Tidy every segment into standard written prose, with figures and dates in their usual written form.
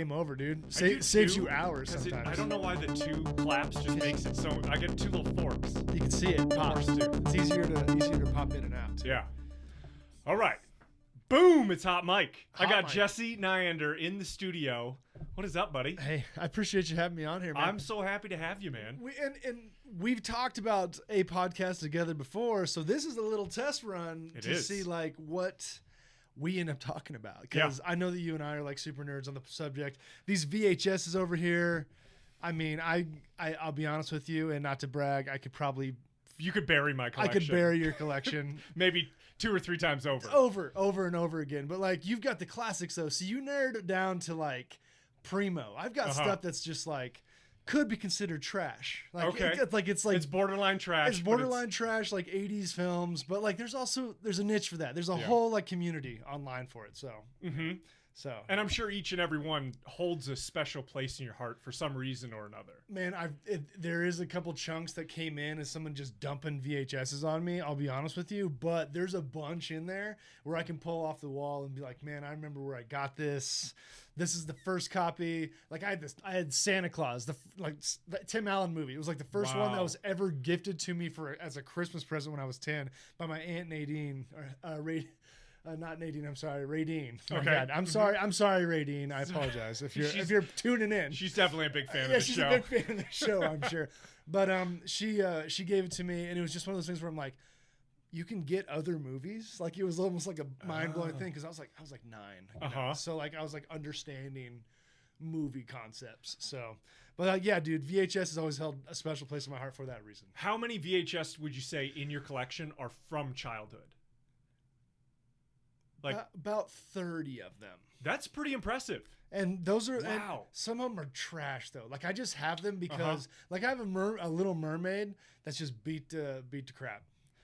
Game over, dude. do Saves too, you hours sometimes. I don't know why the two claps just makes it so. I get two little forks. You can see it pop. Horsetooth. It's easier to pop in and out. Too. Yeah. All right. Boom! It's Hot Mike. I got Mike. Jesse Nyander in the studio. What is up, buddy? Hey, I appreciate you having me on here, man. I'm so happy to have you, man. We've talked about a podcast together before, so this is a little test run to see like what we end up talking about. Because I know that you and I are like super nerds on the subject. These VHSs over here. I mean, I'll be honest with you, and not to brag, You could bury my collection. I could bury your collection. Maybe 2 or 3 times over. Over and over again. But like you've got the classics though, so you narrowed it down to like primo. I've got stuff that's just like could be considered trash. Like, okay. It's borderline trash. It's borderline trash, like 80s films, but like there's a niche for that. There's a whole like community online for it. So. Mm-hmm. So, and I'm sure each and every one holds a special place in your heart for some reason or another. Man, there is a couple chunks that came in as someone just dumping VHSs on me. I'll be honest with you, but there's a bunch in there where I can pull off the wall and be like, man, I remember where I got this. This is the first copy. Like I had Santa Claus, the Tim Allen movie. It was like the first one that was ever gifted to me as a Christmas present when I was 10 by my aunt Nadine. Not Nadine, I'm sorry, Radine. Okay. God. I'm sorry, Radine. I apologize if you're tuning in. She's definitely a big fan of the show. She's a big fan of the show, I'm sure. But she gave it to me, and it was just one of those things where I'm like, you can get other movies. Like it was almost like a mind blowing thing because I was like 9. So like I was like understanding movie concepts. So, but yeah, dude, VHS has always held a special place in my heart for that reason. How many VHS would you say in your collection are from childhood? Like about 30 of them. That's pretty impressive. And those are and some of them are trash though. Like I just have them because like I have a Little Mermaid that's just beat to crap.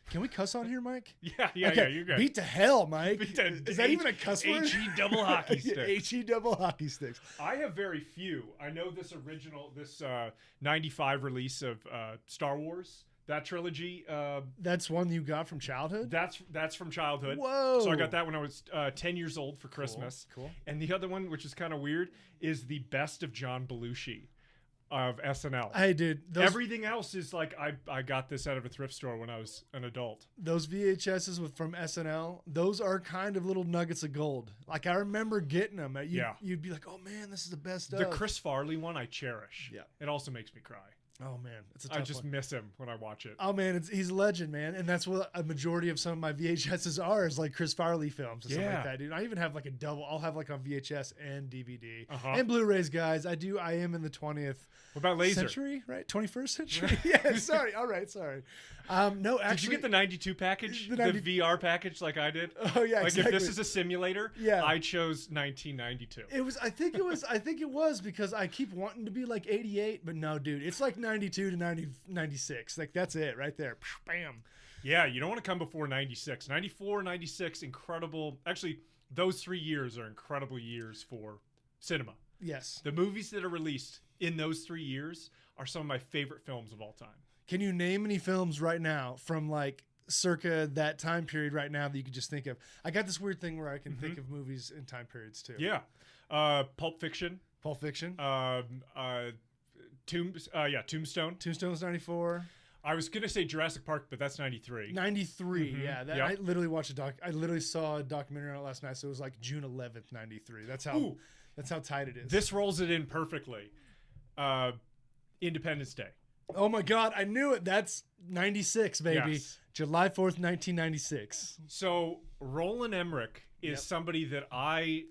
Can we cuss on here, Mike? Yeah, you're good. Beat to hell, Mike. Is that even a cuss word? HE double hockey sticks. HE double hockey sticks. I have very few. I know this 95 release of Star Wars. That trilogy. That's one you got from childhood? That's from childhood. Whoa. So I got that when I was 10 years old for Christmas. Cool. And the other one, which is kind of weird, is the Best of John Belushi of SNL. Hey, dude. Everything else is like, I got this out of a thrift store when I was an adult. Those VHSs from SNL, those are kind of little nuggets of gold. Like I remember getting them. You'd be like, oh man, this is the best stuff. The Chris Farley one I cherish. Yeah. It also makes me cry. Oh man, it's a tough I just one. miss him when I watch it. Oh man, he's a legend, man, and that's what a majority of some of my VHSs are, is like Chris Farley films and stuff like that, dude. I even have like a double. I'll have like on VHS and DVD and Blu-rays, guys. I am in the 20th. What about laser? Century, right? 21st century. Yeah, sorry. All right, sorry. No, actually, did you get the 92 package, the VR package, like I did? Oh yeah, like exactly. If this is a simulator, I chose 1992. I think it was because I keep wanting to be like 88, but no, dude, it's like 92 to 96. Like that's it right there. Bam. Yeah, you don't want to come before 96. 94, 96, incredible. Actually, those 3 years are incredible years for cinema. Yes. The movies that are released in those 3 years are some of my favorite films of all time. Can you name any films right now from like circa that time period right now that you could just think of? I got this weird thing where I can think of movies in time periods too. Yeah. Pulp Fiction. Tombstone. Tombstone's 94. I was gonna say Jurassic Park, but that's 93. 93, yeah. I literally watched I literally saw a documentary on it last night, so it was like June 11th, 93. That's how tight it is. This rolls it in perfectly. Independence Day. Oh my God, I knew it. That's 96, baby. Yes. July 4th, 1996. So Roland Emmerich is somebody that I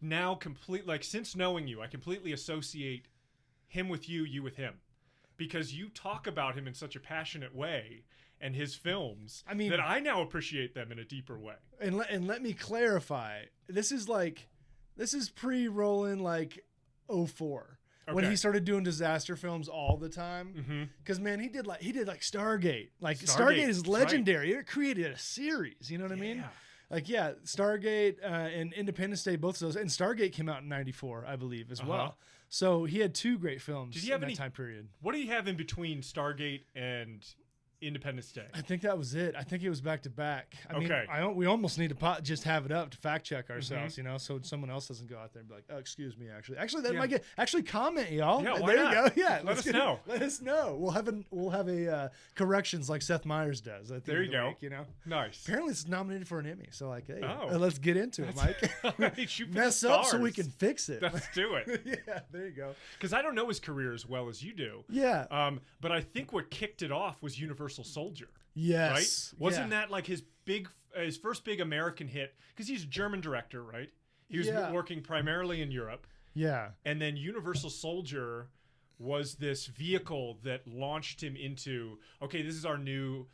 now since knowing you, I completely associate him with you with him. Because you talk about him in such a passionate way and his films, that I now appreciate them in a deeper way. And let me clarify. This is pre-Roland like 04. When he started doing disaster films all the time, because man, he did like Stargate. Like Stargate is legendary. It created a series. You know what I mean? Like Stargate and Independence Day, both of those, and Stargate came out in '94, I believe, as well. So he had 2 great films in that time period. What do you have in between Stargate and Independence Day? I think that was it. I think it was back to back. I mean, Okay. we almost need to just have it up to fact check ourselves, so someone else doesn't go out there and be like, "Oh, excuse me." Actually, that might get comment, y'all. Yeah, there why you not? go. Yeah, Let us know. Let us know. We'll have a corrections like Seth Meyers does. At the There end you of the go. week, Nice. Apparently, it's nominated for an Emmy. So like, hey, Oh. let's get into it, Mike. Shoot for the Mess up so we stars. can fix it. Let's do it. Yeah, there you go. Because I don't know his career as well as you do. Yeah. But I think what kicked it off was Universal Soldier. Yes. Right? Wasn't that like his first big American hit? Because he's a German director, right? He was working primarily in Europe. Yeah. And then Universal Soldier was this vehicle that launched him into, okay, this is our new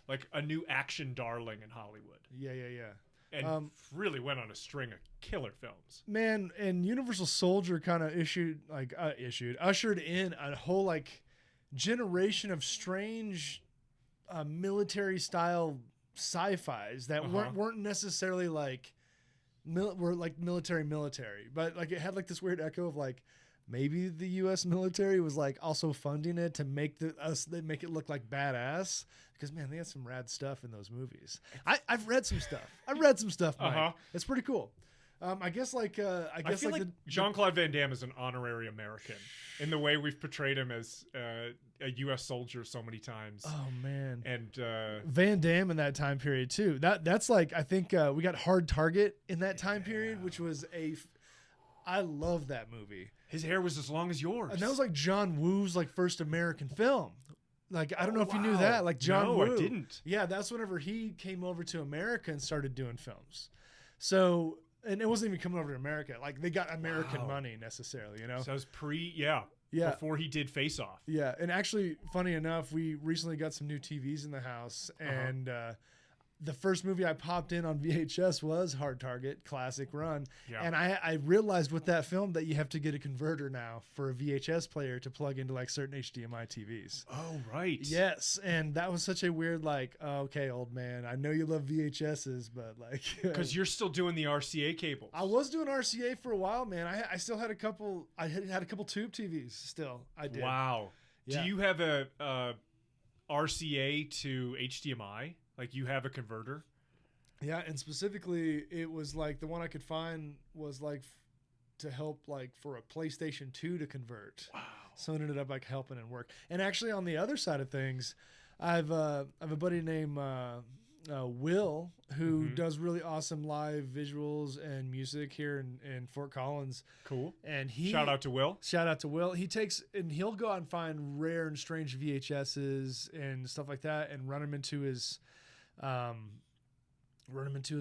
action darling in Hollywood. Yeah. And really went on a string of killer films. Man, and Universal Soldier kind of ushered in a whole like generation of strange military style sci-fis that weren't necessarily like were like military, but like it had like this weird echo of like maybe the U.S. military was like also funding it to make make it look like badass, because man, they had some rad stuff in those movies. I've read some stuff. Mike. It's pretty cool. I guess I feel like Jean-Claude Van Damme is an honorary American in the way we've portrayed him as a U.S. soldier so many times. Oh man, and Van Damme in that time period too. That's like I think we got Hard Target in that time period, which was I love that movie. His hair was as long as yours, and that was like John Woo's like first American film. Like I don't know if you knew that. Like John Woo. I didn't. Yeah, that's whenever he came over to America and started doing films. So. And it wasn't even coming over to America. Like they got American money necessarily, So it was before he did Face Off. Yeah, and actually, funny enough, we recently got some new TVs in the house, and the first movie I popped in on VHS was Hard Target, classic run. Yeah. And I realized with that film that you have to get a converter now for a VHS player to plug into like certain HDMI TVs. Oh, right. Yes. And that was such a weird like, oh, okay, old man, I know you love VHSs, but like. Because you're still doing the RCA cables. I was doing RCA for a while, man. I still had a couple, I had a couple tube TVs still. I did. Wow. Yeah. Do you have a RCA to HDMI? Like you have a converter? Yeah, and specifically, it was like the one I could find was like to help like for a PlayStation 2 to convert. Wow. So it ended up like helping and work. And actually, on the other side of things, I've a buddy named Will who does really awesome live visuals and music here in Fort Collins. Cool. And shout out to Will. Shout out to Will. He'll go out and find rare and strange VHSs and stuff like that, and run them into his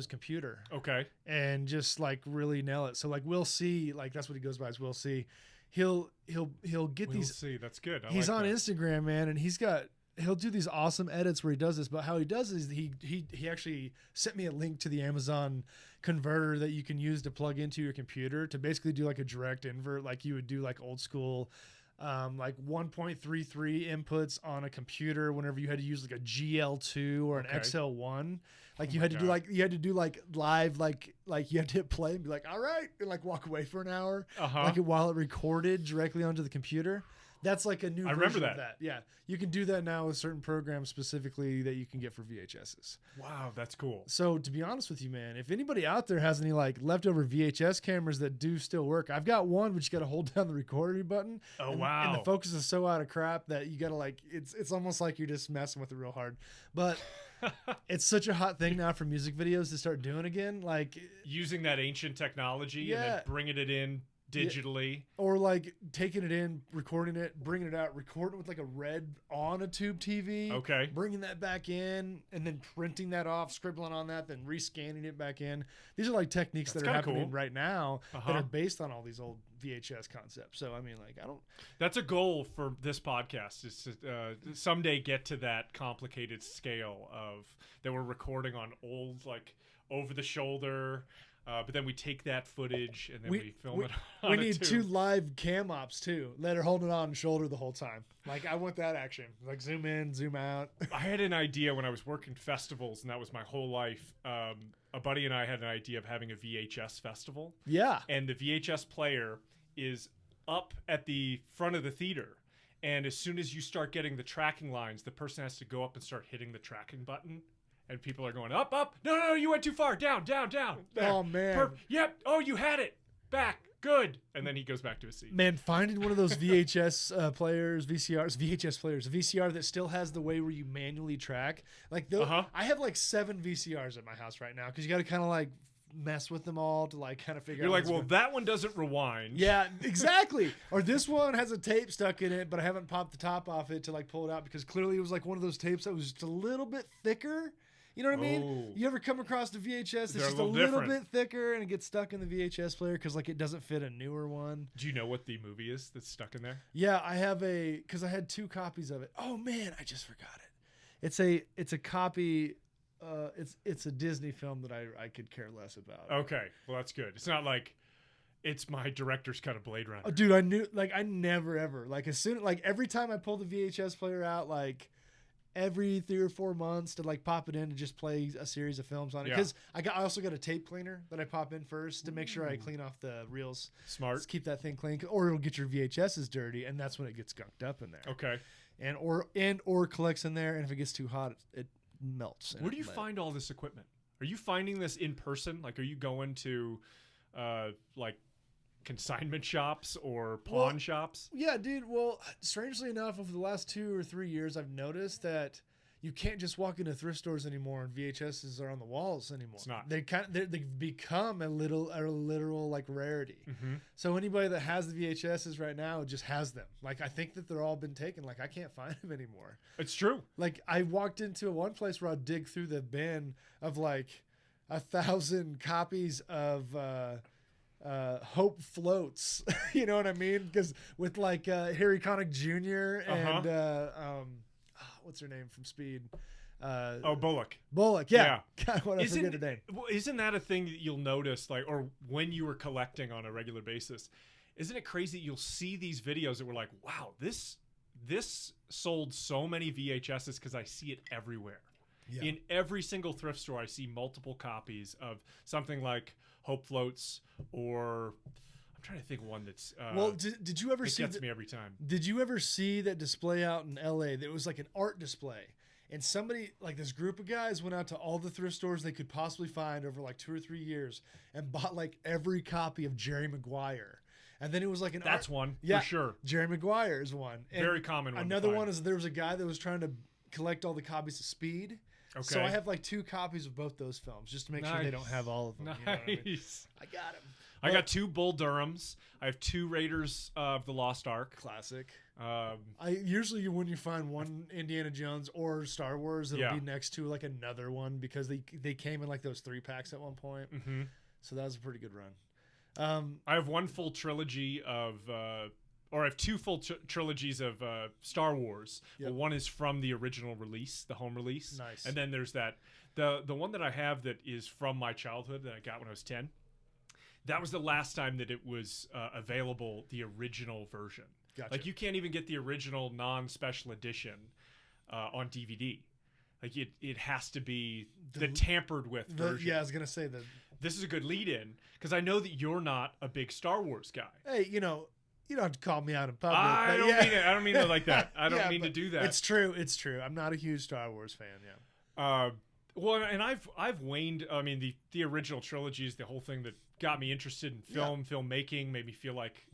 computer. Okay. And just like really nail it. So like we'll see, like that's what he goes by is we'll see. He'll get we'll these. See, that's good. He's on Instagram, man, and he'll do these awesome edits where he does this. But how he does is he actually sent me a link to the Amazon converter that you can use to plug into your computer to basically do like a direct invert, like you would do like old school. Like 1.33 inputs on a computer whenever you had to use like a GL2 or an XL1, like you had to do like live, like you had to hit play and be like, all right, and like walk away for an hour, like while it recorded directly onto the computer. That's like a new version of that. Yeah. You can do that now with certain programs specifically that you can get for VHSs. Wow, that's cool. So to be honest with you, man, if anybody out there has any like leftover VHS cameras that do still work, I've got one, but you got to hold down the recording button. Oh, and, wow. And the focus is so out of crap that you got to like, it's almost like you're just messing with it real hard. But it's such a hot thing now for music videos to start doing again. Like using that ancient technology and then bringing it in digitally, or like taking it in, recording it, bringing it out, recording it with like a red on a tube TV, bringing that back in, and then printing that off, scribbling on that, then rescanning it back in. These are like techniques that are happening right now that are based on all these old VHS concepts. So I mean, like that's a goal for this podcast, is to someday get to that complicated scale of that we're recording on old, like over the shoulder. But then we take that footage and then we film it on We need two live cam ops too that are holding it on shoulder the whole time. Like I want that action. Like zoom in, zoom out. I had an idea when I was working festivals, and that was my whole life. A buddy and I had an idea of having a VHS festival. Yeah. And the VHS player is up at the front of the theater. And as soon as you start getting the tracking lines, the person has to go up and start hitting the tracking button. And people are going, up, up. No, you went too far. Down, down, down. There. Oh, man. Yep. Oh, you had it. Back. Good. And then he goes back to his seat. Man, finding one of those VHS players, VHS players, a VCR that still has the way where you manually track. Like, I have like 7 VCRs at my house right now because you got to kind of like mess with them all to like kind of figure out. You're like, well, that one doesn't rewind. Yeah, exactly. Or this one has a tape stuck in it, but I haven't popped the top off it to like pull it out because clearly it was like one of those tapes that was just a little bit thicker. You know what I mean? You ever come across the VHS that's just a little bit thicker and it gets stuck in the VHS player because like it doesn't fit a newer one? Do you know what the movie is that's stuck in there? Yeah, I have because I had 2 copies of it. Oh man, I just forgot it. It's a copy. It's a Disney film that I could care less about. Okay, well that's good. It's not like it's my director's cut of Blade Runner. Oh, dude, I never ever every time I pull the VHS player out like. Every 3 or 4 months to like pop it in and just play a series of films on it because I also got a tape cleaner that I pop in first to make sure I clean off the reels. Smart. Just keep that thing clean, or it'll get your VHSs dirty, and that's when it gets gunked up in there. Okay. And or collects in there, and if it gets too hot, it melts. Where do you find all this equipment? Are you finding this in person? Like, are you going to like consignment shops or pawn shops? Yeah, dude. Well, strangely enough, over the last 2 or 3 years, I've noticed that you can't just walk into thrift stores anymore and VHSs are on the walls anymore. It's not. They've become a literal like rarity. Mm-hmm. So anybody that has the VHSs right now just has them. Like I think that they're all been taken. Like I can't find them anymore. It's true. Like I walked into one place where I'd dig through the bin of like 1,000 copies of Hope Floats. You know what I mean? Because with like Harry Connick Jr. and what's her name from Speed? Bullock. Bullock, yeah. God, what I forget her name. Well, isn't that a thing that you'll notice, like, or when you were collecting on a regular basis? Isn't it crazy? You'll see these videos that were like, wow, this sold so many VHSs because I see it everywhere. Yeah. In every single thrift store, I see multiple copies of something like Hope Floats, or I'm trying to think of one that's. Well, did you ever see? It gets me every time. Did you ever see that display out in LA? That was like an art display, and somebody like this group of guys went out to all the thrift stores they could possibly find over like 2 or 3 years and bought like every copy of Jerry Maguire. And then it was like an That's one, yeah, for sure. Jerry Maguire is one. And very common one. Another one is there was a guy that was trying to collect all the copies of Speed. Okay. So I have like 2 copies of both those films just to make sure they don't have all of them. Nice. You know what I mean? I got them. I got 2 Bull Durhams. I have 2 Raiders of the Lost Ark. Classic. I usually when you find one Indiana Jones or Star Wars, it'll be next to like another one because they came in like those 3 packs at one point. Mm-hmm. So that was a pretty good run. I have 1 full trilogy of. Or I have 2 full trilogies of Star Wars. Yep. Well, one is from the original release, the home release. Nice. And then there's that the one that I have that is from my childhood that I got when I was 10. That was the last time that it was available, the original version. Gotcha. Like you can't even get the original non-special edition on DVD. Like it has to be the tampered with version. Yeah, I was gonna say that. This is a good lead-in because I know that you're not a big Star Wars guy. Hey, you don't have to call me out in public. I don't mean it. I don't mean it like that. I don't mean to do that. It's true. It's true. I'm not a huge Star Wars fan. Yeah. Well, and I've waned. I mean, the original trilogy is the whole thing that got me interested in filmmaking. Made me feel like.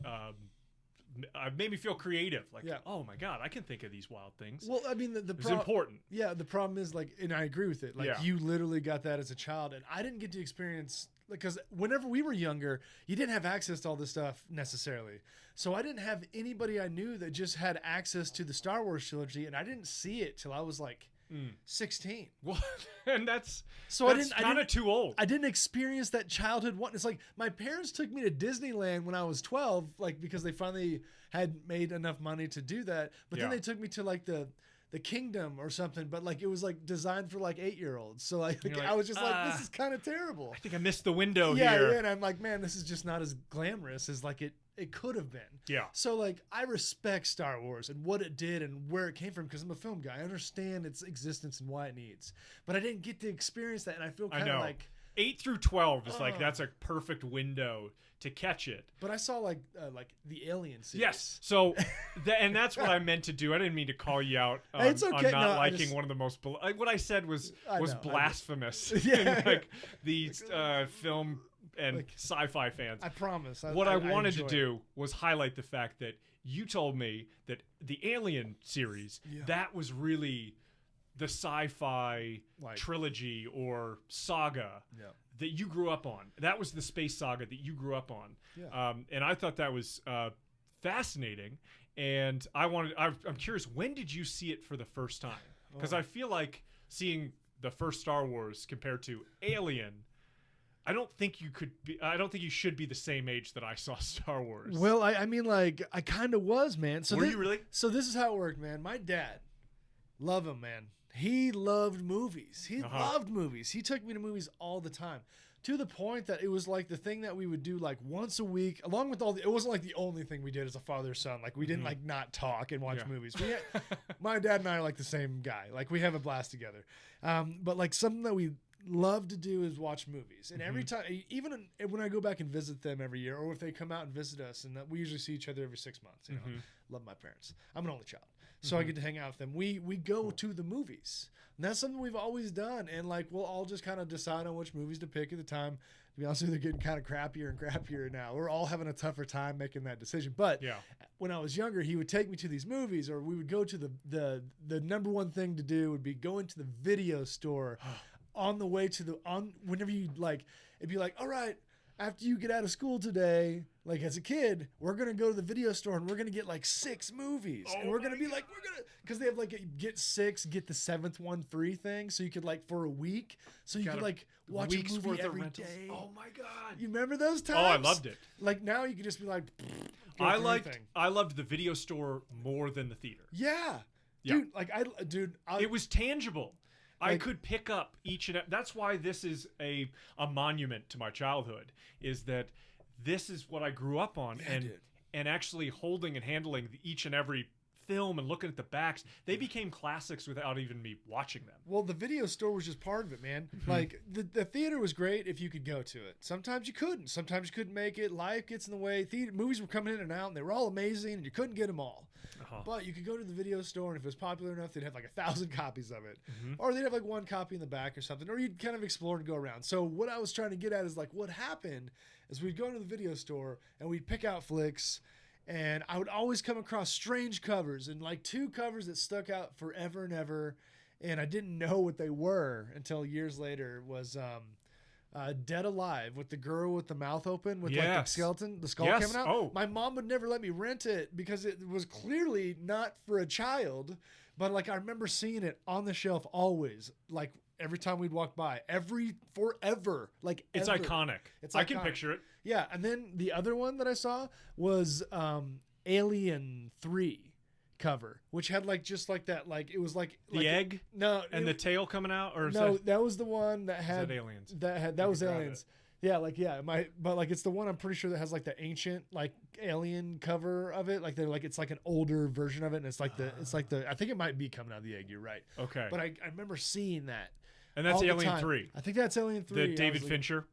Made me feel creative. Like, oh my god, I can think of these wild things. Well, I mean, it's important. Yeah, the problem is like, and I agree with it. Like, you literally got that as a child, and I didn't get to experience. Because whenever we were younger, you didn't have access to all this stuff necessarily. So I didn't have anybody I knew that just had access to the Star Wars trilogy, and I didn't see it till I was like 16. Well, and that's kind of too old. I didn't experience that childhood one. It's like my parents took me to Disneyland when I was 12, like because they finally had made enough money to do that. But then they took me to like the Kingdom or something, but like it was like designed for like 8-year-olds. So like I was just like, this is kind of terrible. I think I missed the window here. Yeah, and I'm like, man, this is just not as glamorous as like it could have been. Yeah. So like I respect Star Wars and what it did and where it came from because I'm a film guy. I understand its existence and why it needs. But I didn't get to experience that, and I feel kind of like 8 through 12 is like that's a perfect window to catch it. But I saw like the Alien series. Yes. So, and that's what I meant to do. I didn't mean to call you out It's okay. on not No, liking one of the most. What I said was blasphemous. Yeah. In, like these film and like, sci-fi fans. I promise. What I wanted to do was highlight the fact that you told me that the Alien series that was really the sci-fi trilogy or saga that you grew up on. That was the space saga that you grew up on. Yeah. And I thought that was fascinating. And I'm curious, when did you see it for the first time? Because I feel like seeing the first Star Wars compared to Alien, I don't think you should be the same age that I saw Star Wars. Well, I mean, like, I kind of was, man. So were you really? So this is how it worked, man. My dad, love him, man. He loved movies. He loved movies. He took me to movies all the time, to the point that it was like the thing that we would do like once a week, along with it wasn't like the only thing we did as a father-son. Like we didn't like not talk and watch movies. My dad and I are like the same guy. Like we have a blast together. But like something that we love to do is watch movies. And every time, even when I go back and visit them every year, or if they come out and visit us, and we usually see each other every 6 months, you know, love my parents. I'm an only child. So I get to hang out with them. We go to the movies. And that's something we've always done. And like, we'll all just kind of decide on which movies to pick at the time. To be honest with you, they're getting kind of crappier and crappier now. We're all having a tougher time making that decision. But when I was younger, he would take me to these movies, or we would go to the number one thing to do would be going to the video store on the way to whenever you like, it'd be like, all right, after you get out of school today, like as a kid, we're going to go to the video store and we're going to get like 6 movies. And we're going to be like, because they have like a get 6, get the 7th one free thing. So you could like for a week. So you could like watch a movie every day. Oh my God. You remember those times? Oh, I loved it. Like now you could just be like, I loved the video store more than the theater. Yeah. Dude, it was tangible. I could pick up each and that's why this is a monument to my childhood, is that this is what I grew up on, and actually holding and handling each and every film and looking at the backs, they became classics without even me watching them. Well, the video store was just part of it, man. Like the theater was great if you could go to it. Sometimes you couldn't. Sometimes you couldn't make it. Life gets in the way. Movies were coming in and out, and they were all amazing, and you couldn't get them all. But you could go to the video store, and if it was popular enough, they'd have like 1,000 copies of it. Or they'd have like 1 copy in the back or something. Or you'd kind of explore and go around. So what I was trying to get at is like what happened is we'd go to the video store, and we'd pick out flicks, and I would always come across strange covers, and like 2 covers that stuck out forever and ever, and I didn't know what they were until years later, was Dead Alive, with the girl with the mouth open with like the skeleton, the skull coming out. Oh. My mom would never let me rent it because it was clearly not for a child, but like I remember seeing it on the shelf always, like every time we'd walk by, forever. Like it's ever. iconic. I can picture it. Yeah, and then the other one that I saw was Alien 3 cover, which had like just like that, like it was like the egg, the tail coming out, or that was the one that had aliens. That was aliens. Yeah, like but like it's the one I'm pretty sure that has like the ancient like alien cover of it. Like they're like it's like an older version of it, and it's like the I think it might be coming out of the egg. You're right. Okay. But I remember seeing that. And that's Alien 3. I think that's Alien 3. The David Fincher.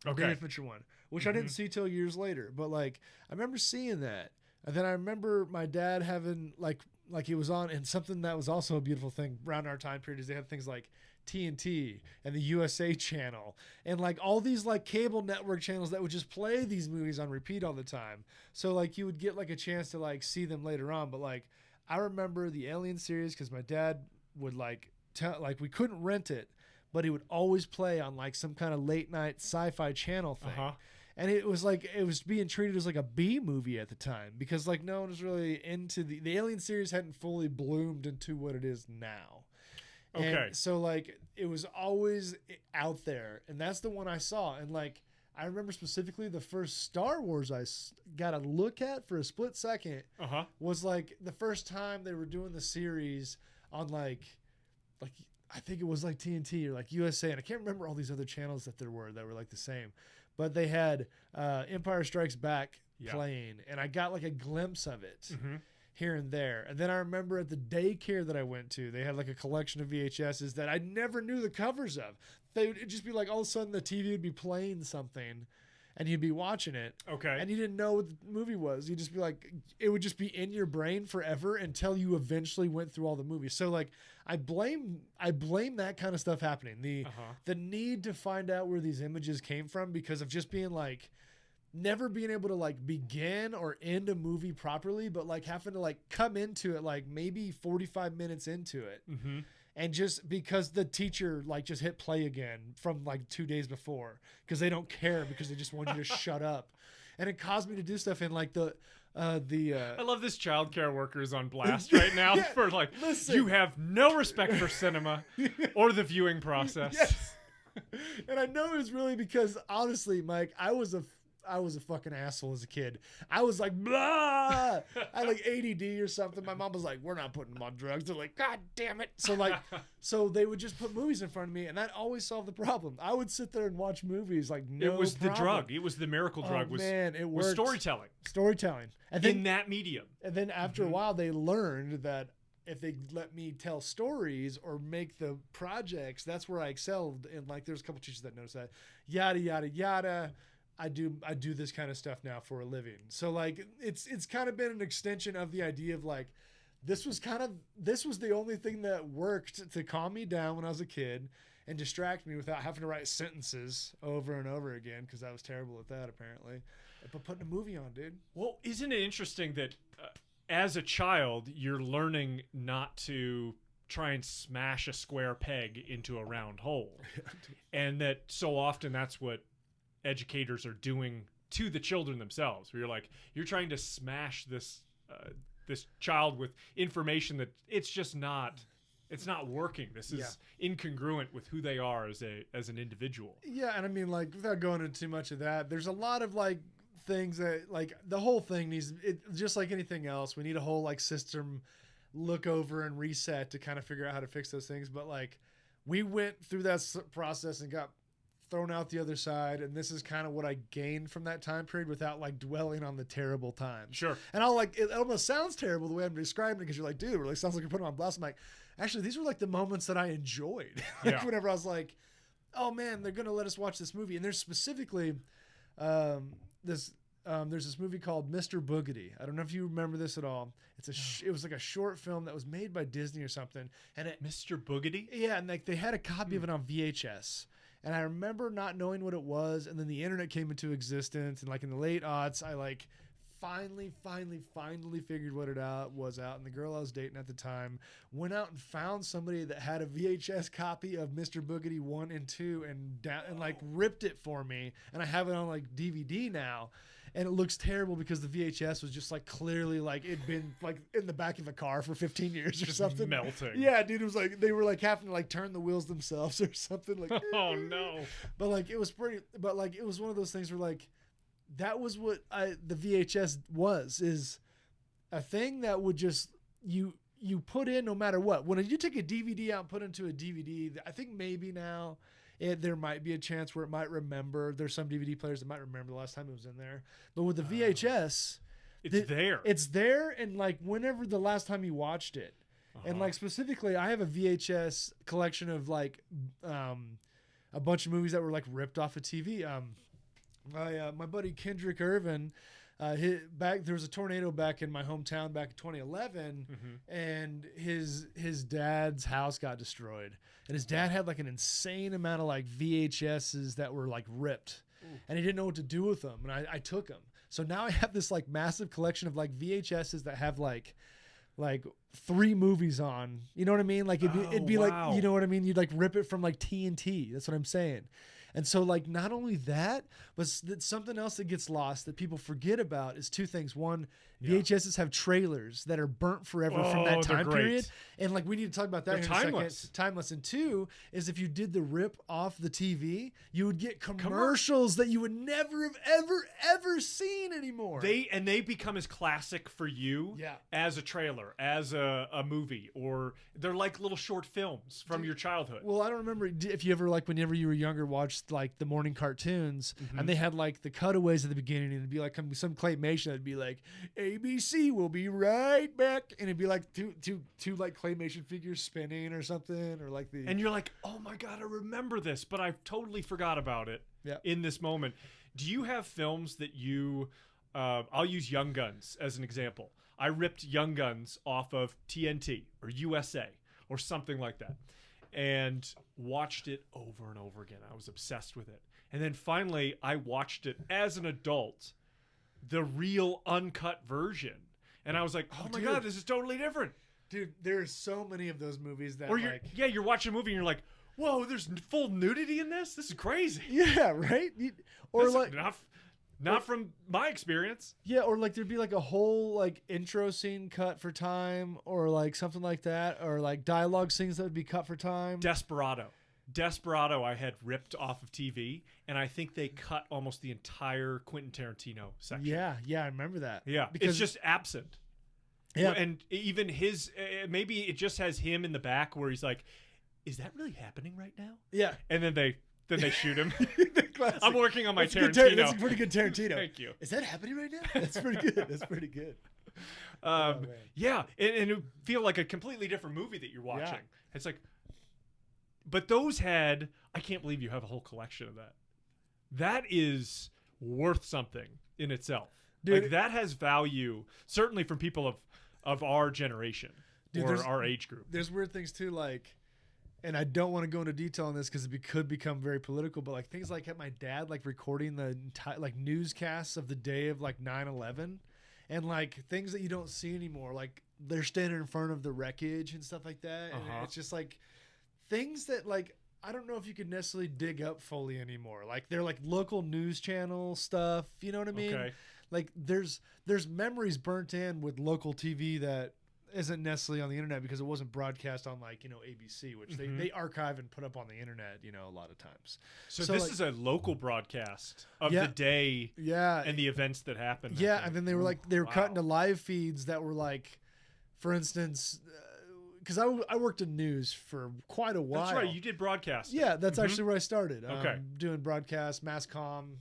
Okay. David Fincher one, which I didn't see till years later. But like I remember seeing that. And then I remember my dad having like it was on, and something that was also a beautiful thing around our time period is they had things like TNT and the USA channel and like all these like cable network channels that would just play these movies on repeat all the time. So like you would get like a chance to like see them later on. But like I remember the Alien series because my dad would like tell, like we couldn't rent it, but he would always play on like some kind of late night sci-fi channel thing. And it was like, it was being treated as like a B movie at the time because like no one was really into the Alien series hadn't fully bloomed into what it is now. Okay. And so like it was always out there, and that's the one I saw. And like I remember specifically the first Star Wars I got a look at for a split second was like the first time they were doing the series on like I think it was like TNT or like USA, and I can't remember all these other channels that were like the same. But they had Empire Strikes Back playing, and I got like a glimpse of it. here and there. And then I remember at the daycare that I went to, they had like a collection of VHSs that I never knew the covers of. They would just be like, all of a sudden the TV would be playing something and you'd be watching it. Okay. And you didn't know what the movie was. You'd just be like, it would just be in your brain forever until you eventually went through all the movies. So like, I blame that kind of stuff happening. The need to find out where these images came from because of just being like, never being able to like begin or end a movie properly, but like having to like come into it like maybe 45 minutes into it. Mm-hmm. And just because the teacher like just hit play again from like 2 days before because they don't care because they just want you to shut up. And it caused me to do stuff in like I love this childcare worker is on blast right now for like, listen. You have no respect for cinema or the viewing process. Yes. And I know it was really because honestly, Mike, I was a fucking asshole as a kid. I was like, blah. I had like ADD or something. My mom was like, we're not putting them on drugs. They're like, God damn it. So like, so they would just put movies in front of me and that always solved the problem. I would sit there and watch movies like no It was problem. the drug. It was the miracle drug. It was storytelling. Storytelling. And then, in that medium. And then after a while, they learned that if they let me tell stories or make the projects, that's where I excelled. And like, there's a couple teachers that noticed that. Yada, yada, yada. I do this kind of stuff now for a living. So like it's kind of been an extension of the idea of like this was the only thing that worked to calm me down when I was a kid and distract me without having to write sentences over and over again because I was terrible at that apparently. But putting a movie on, dude. Well, isn't it interesting that as a child you're learning not to try and smash a square peg into a round hole, and that so often that's what educators are doing to the children themselves, where you're trying to smash this child with information that it's not working. This is incongruent with who they are as an individual. Yeah. And I mean, like, without going into too much of that, there's a lot of like things that like the whole thing needs just like anything else. We need a whole like system look over and reset to kind of figure out how to fix those things. But like we went through that process and got thrown out the other side, and this is kind of what I gained from that time period without like dwelling on the terrible times. Sure. And I'll like, it almost sounds terrible the way I'm describing it because you're like, dude, it really sounds like you're putting on blast. I'm like, actually, these were like the moments that I enjoyed. Like whenever I was like, oh man, they're gonna let us watch this movie. And there's specifically there's this movie called Mr. Boogedy. I don't know if you remember this at all. It was like a short film that was made by Disney or something. And Mr. Boogedy? Yeah, and like they had a copy of it on VHS. And I remember not knowing what it was, and then the internet came into existence, and like in the late aughts, I like finally figured what it was out, and the girl I was dating at the time went out and found somebody that had a VHS copy of Mr. Boogedy 1 and 2 and like ripped it for me, and I have it on like DVD now. And it looks terrible because the VHS was just like clearly like it'd been like in the back of a car for 15 years or something. Melting. Yeah, dude, it was like they were like having to like turn the wheels themselves or something like. Oh no! But like it was it was one of those things where like that was what the VHS is a thing that would just you put in no matter what. When you take a DVD out and put it into a DVD, I think maybe now. There might be a chance where it might remember. There's some DVD players that might remember the last time it was in there. But with the VHS, it's there, and like whenever the last time you watched it, and like specifically, I have a VHS collection of like a bunch of movies that were like ripped off of TV. My buddy Kendrick Irvin. There was a tornado back in my hometown back in 2011, and his dad's house got destroyed, and his dad had like an insane amount of like VHSs that were like ripped, and he didn't know what to do with them, and I took them. So now I have this like massive collection of like VHSs that have like 3 movies on. You know what I mean? Like it'd be wow. like, you know what I mean? You'd like rip it from like TNT. That's what I'm saying. And so like not only that, but something else that gets lost that people forget about is 2 things. One, VHSs have trailers that are burnt forever from that time period. And like we need to talk about that in timeless. a second. Timeless. And 2 is if you did the rip off the TV, you would get commercials that you would never have ever seen anymore. They become as classic for you as a trailer, as a movie, or they're like little short films from your childhood. Well, I don't remember if you ever like whenever you were younger watched like the morning cartoons and they had like the cutaways at the beginning and it'd be like some claymation that'd be like ABC will be right back, and it'd be like two like claymation figures spinning or something, or like the. And you're like, oh my God, I remember this, but I've totally forgot about it. Yeah. In this moment, do you have films that you? I'll use Young Guns as an example. I ripped Young Guns off of TNT or USA or something like that, and watched it over and over again. I was obsessed with it. And then finally, I watched it as an adult, the real uncut version. And I was like, oh my God, this is totally different. Dude, there's so many of those movies that or you're watching a movie and you're like, whoa, there's full nudity in this? This is crazy. Yeah, right? Or this like... Not from my experience. Yeah, or like there'd be like a whole like intro scene cut for time, or like something like that, or like dialogue scenes that would be cut for time. Desperado I had ripped off of TV, and I think they cut almost the entire Quentin Tarantino section. Yeah, I remember that. Yeah, because it's just absent. Yeah, and even his maybe it just has him in the back where he's like, is that really happening right now? Yeah, and then they shoot him. Classic. I'm working on my Tarantino. That's a pretty good Tarantino. Thank you. Is that happening right now? That's pretty good. That's pretty good. Yeah, and it would feel like a completely different movie that you're watching. Yeah. It's like, but those had, I can't believe you have a whole collection of that. That is worth something in itself. Dude, like that has value, certainly from people of our generation or our age group. There's weird things too, like, and I don't want to go into detail on this because it could become very political, but like things like my dad like recording the entire like newscasts of the day of like 9/11, and like things that you don't see anymore, like they're standing in front of the wreckage and stuff like that. And it's just like things that like I don't know if you could necessarily dig up fully anymore. Like they're like local news channel stuff, you know what I mean? Okay. Like there's memories burnt in with local TV that isn't necessarily on the internet because it wasn't broadcast on like, you know, ABC, which they archive and put up on the internet, you know, a lot of times. So this like, is a local broadcast of the day and the events that happened. Yeah. And then they were like, they were cutting to live feeds that were like, for instance, because I worked in news for quite a while. That's right. You did broadcast. Yeah. That's actually where I started. Doing broadcast, mass comm.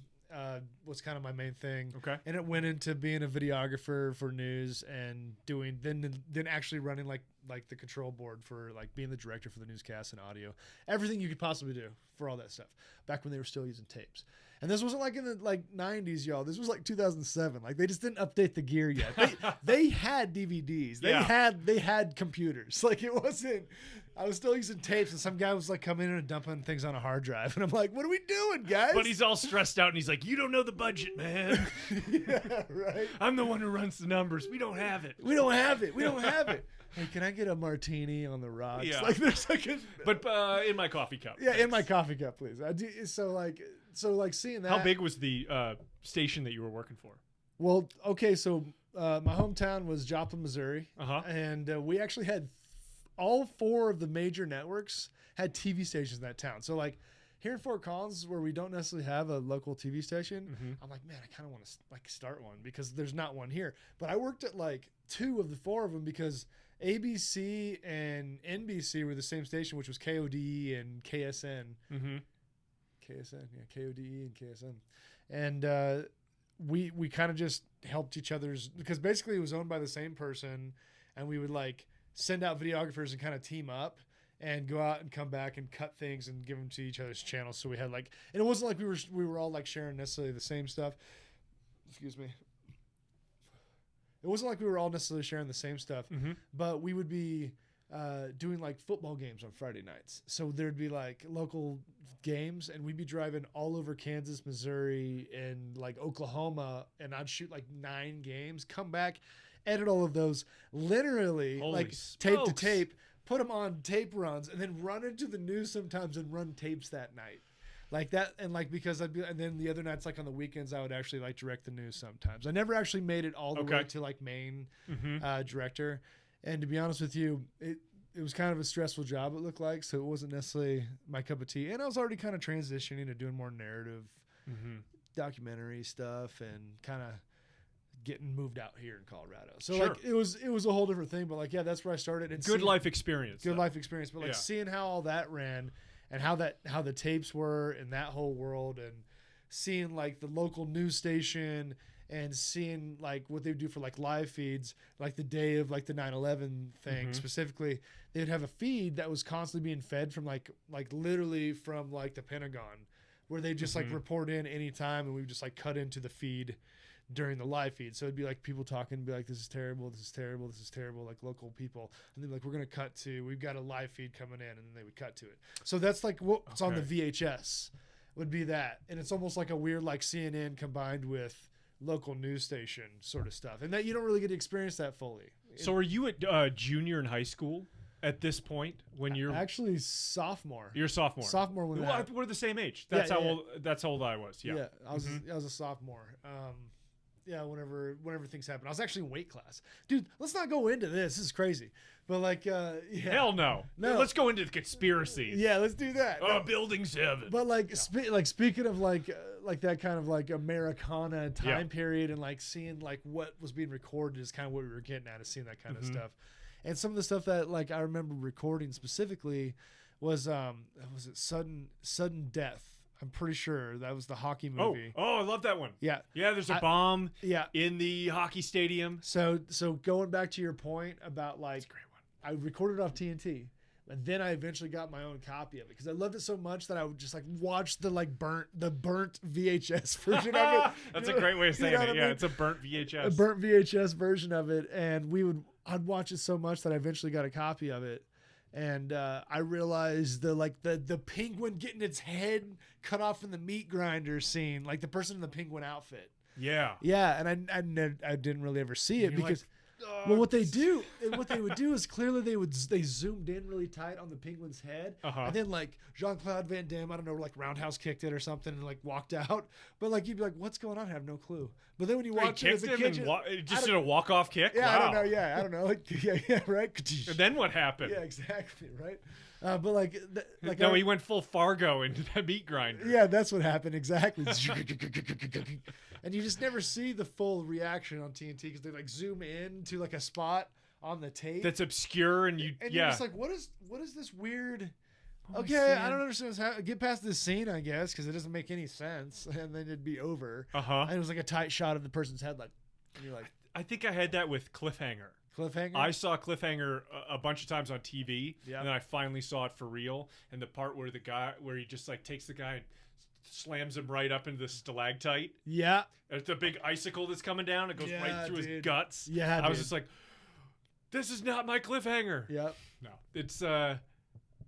Was kind of my main thing. Okay. And it went into being a videographer for news and doing then actually running like the control board for like being the director for the newscast and audio. Everything you could possibly do for all that stuff. Back when they were still using tapes. And this wasn't like in the like 90s, y'all. This was like 2007. Like they just didn't update the gear yet. They had DVDs. They had computers. Like it wasn't. I was still using tapes, and some guy was like coming in and dumping things on a hard drive, and I'm like, "What are we doing, guys?" But he's all stressed out, and he's like, "You don't know the budget, man." Yeah, right. I'm the one who runs the numbers. We don't have it. We don't have it. Hey, can I get a martini on the rocks? Yeah. Like there's like but in my coffee cup. Yeah, thanks. In my coffee cup, please. I do. So like seeing that. How big was the station that you were working for? Well, okay, so my hometown was Joplin, Missouri, and we actually had all 4 of the major networks had TV stations in that town. So like here in Fort Collins, where we don't necessarily have a local TV station, I'm like, man, I kind of want to like start one because there's not one here. But I worked at like 2 of the 4 of them because ABC and NBC were the same station, which was KODE and KSN. KSN, yeah, KODE and KSN. And we kind of just helped each other's, because basically it was owned by the same person, and we would like send out videographers and kind of team up and go out and come back and cut things and give them to each other's channels. So we had like, and it wasn't like we were all like sharing necessarily the same stuff. Excuse me. It wasn't like we were all necessarily sharing the same stuff, but we would be doing like football games on Friday nights. So there'd be like local games, and we'd be driving all over Kansas, Missouri, and like Oklahoma, and I'd shoot like 9 games, come back, edit all of those, literally like tape to tape, put them on tape runs, and then run into the news sometimes and run tapes that night. Like that, and like because I'd be, and then the other nights, like on the weekends, I would actually like direct the news sometimes. I never actually made it all the way to like main director, and to be honest with you, it was kind of a stressful job, it looked like, so it wasn't necessarily my cup of tea. And I was already kind of transitioning to doing more narrative documentary stuff and kind of getting moved out here in Colorado. So like it was a whole different thing, but like, yeah, that's where I started. And good life experience. Good life experience. But like seeing how all that ran and how the tapes were in that whole world, and seeing like the local news station and seeing like what they would do for like live feeds, like the day of like the 9/11 thing specifically, they'd have a feed that was constantly being fed from like literally from like the Pentagon, where they just like report in anytime, and we would just like cut into the feed during the live feed. So it'd be like people talking and be like, this is terrible, this is terrible, this is terrible, like local people. And they'd be like, we're going to cut to, we've got a live feed coming in, and then they would cut to it. So that's like what's on the VHS would be that. And it's almost like a weird like CNN combined with local news station sort of stuff. And that you don't really get to experience that fully. So are you at junior in high school at this point when you're actually sophomore? You're a sophomore. Sophomore when that. We're the same age. That's how old. That's how old I was. Yeah. Yeah, I was a sophomore. Yeah, whenever things happen, I was actually in weight class, dude. Let's not go into this. This is crazy, but like, yeah. Hell no. Let's go into the conspiracy. Yeah, let's do that. Building 7. But like, speaking of like that kind of like Americana time period, and like seeing like what was being recorded is kind of what we were getting at, is seeing that kind of stuff. And some of the stuff that like I remember recording specifically was it sudden death. I'm pretty sure that was the hockey movie. Oh, I love that one. Yeah. Yeah, there's a bomb in the hockey stadium. So going back to your point about like, that's a great one. I recorded off TNT, but then I eventually got my own copy of it because I loved it so much that I would just like watch the burnt VHS version of it. That's a great way of saying it. Yeah, it's a burnt VHS. A burnt VHS version of it, and I'd watch it so much that I eventually got a copy of it. And I realized the penguin getting its head cut off in the meat grinder scene, like the person in the penguin outfit. Yeah. Yeah, and I didn't really ever see it because, well, what they would do is clearly they zoomed in really tight on the penguin's head, and then like Jean-Claude Van Damme, I don't know, like roundhouse kicked it or something and like walked out. But like you'd be like, what's going on? I have no clue. But then when you watch it as a kid, just did a walk-off kick. Yeah, wow. I don't know. Yeah, I don't know. Yeah, right. And then what happened? Yeah, exactly, right. But like he went full Fargo into that meat grinder. Yeah, that's what happened exactly. And you just never see the full reaction on TNT because they like zoom in to like a spot on the tape that's obscure, and you're just like, what is this weird? Okay, I don't understand. Get past this scene, I guess, because it doesn't make any sense, and then it'd be over. And it was like a tight shot of the person's head, like, and you're like, I think I had that with Cliffhanger. I saw Cliffhanger a bunch of times on TV, and then I finally saw it for real. And the part where he just like takes the guy and slams him right up into the stalactite. Yeah, it's a big icicle that's coming down. It goes right through his guts. Yeah, I was just like, this is not my Cliffhanger. Yep. No, it's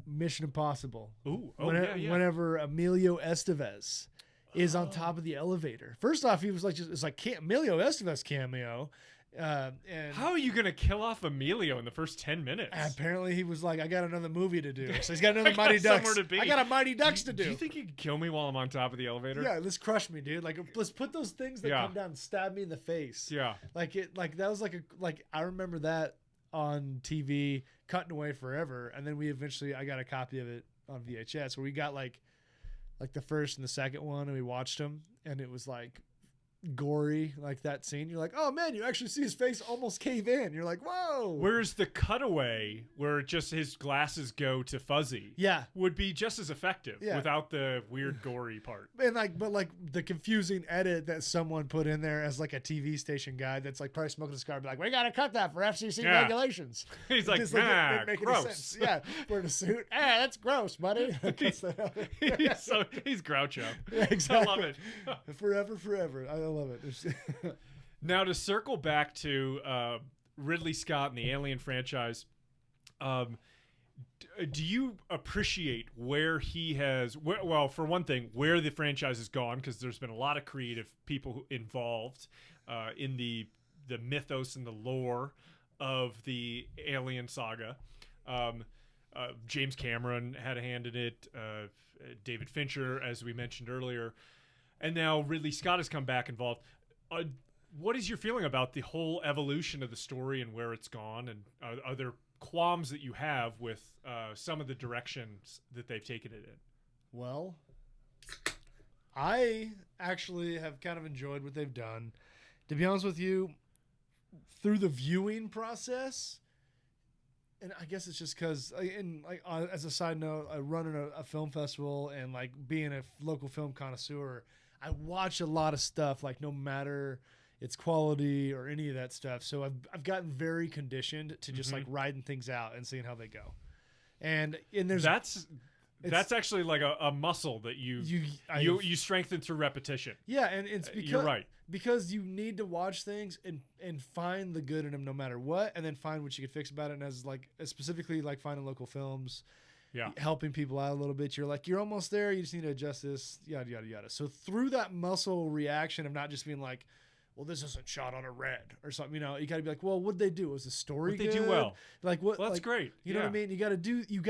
Mission Impossible. Whenever Emilio Estevez is on top of the elevator. First off, he was like, it's like Emilio Estevez cameo. And how are you gonna kill off Emilio in the first 10 minutes? Apparently, he was like, "I got another movie to do." So he's got another Mighty Ducks. I got a Mighty Ducks to do. Do you think you could kill me while I'm on top of the elevator? Yeah, let's crush me, dude. Like, let's put those things that come down and stab me in the face. Yeah, like that was like I remember that on TV, cutting away forever, and then I got a copy of it on VHS where we got like the first and the second one, and we watched them, and it was like gory, like that scene. You're like, oh man, you actually see his face almost cave in. You're like, whoa. Whereas the cutaway where just his glasses go to fuzzy would be just as effective without the weird gory part. And but the confusing edit that someone put in there as like a TV station guy that's like probably smoking a cigar, be like, we gotta cut that for FCC regulations. He's like, gross. Yeah, wearing a suit. That's gross, buddy. He's Groucho. Yeah, exactly. I love it. Forever. I love it. Now, to circle back to Ridley Scott and the Alien franchise, do you appreciate where he has, well, for one thing, where the franchise has gone? Because there's been a lot of creative people involved in the mythos and the lore of the Alien saga. James Cameron had a hand in it, David Fincher, as we mentioned earlier. And now Ridley Scott has come back involved. What is your feeling about the whole evolution of the story and where it's gone? And are there qualms that you have with some of the directions that they've taken it in? Well, I actually have kind of enjoyed what they've done. To be honest with you, through the viewing process, and I guess it's just because, as a side note, I run a film festival, and like being a local film connoisseur, I watch a lot of stuff. Like no matter its quality or any of that stuff. So I've gotten very conditioned to just like riding things out and seeing how they go. And there's that's actually like a muscle that you strengthen through repetition. Yeah, and it's because you're right. Because you need to watch things and find the good in them no matter what, and then find what you can fix about it. And as specifically like finding local films, helping people out a little bit, you're almost there. You just need to adjust this, yada yada yada. So through that muscle reaction of not just being like, well, this isn't shot on a red or something, you know, you got to be like, well, what'd they do? Was the story good? They do well. Like what? Well, that's great. You know what I mean? You got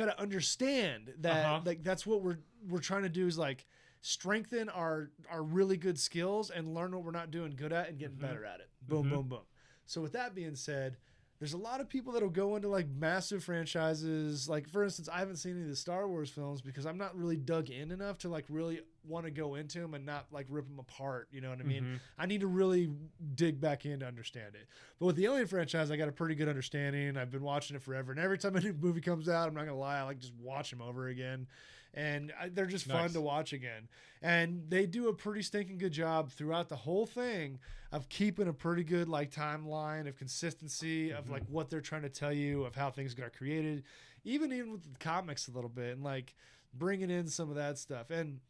to understand that like that's what we're trying to do is like strengthen our really good skills and learn what we're not doing good at and getting better at it. Boom, boom, boom. So with that being said, there's a lot of people that'll go into like massive franchises. Like for instance, I haven't seen any of the Star Wars films because I'm not really dug in enough to like really want to go into them and not like rip them apart. You know what I mean? I need to really dig back in to understand it. But with the Alien franchise, I got a pretty good understanding. I've been watching it forever. And every time a new movie comes out, I'm not going to lie, I like just watch them over again. And they're just fun to watch again. And they do a pretty stinking good job throughout the whole thing of keeping a pretty good like timeline of consistency of like what they're trying to tell you of how things got created, even with the comics a little bit, and like bringing in some of that stuff. And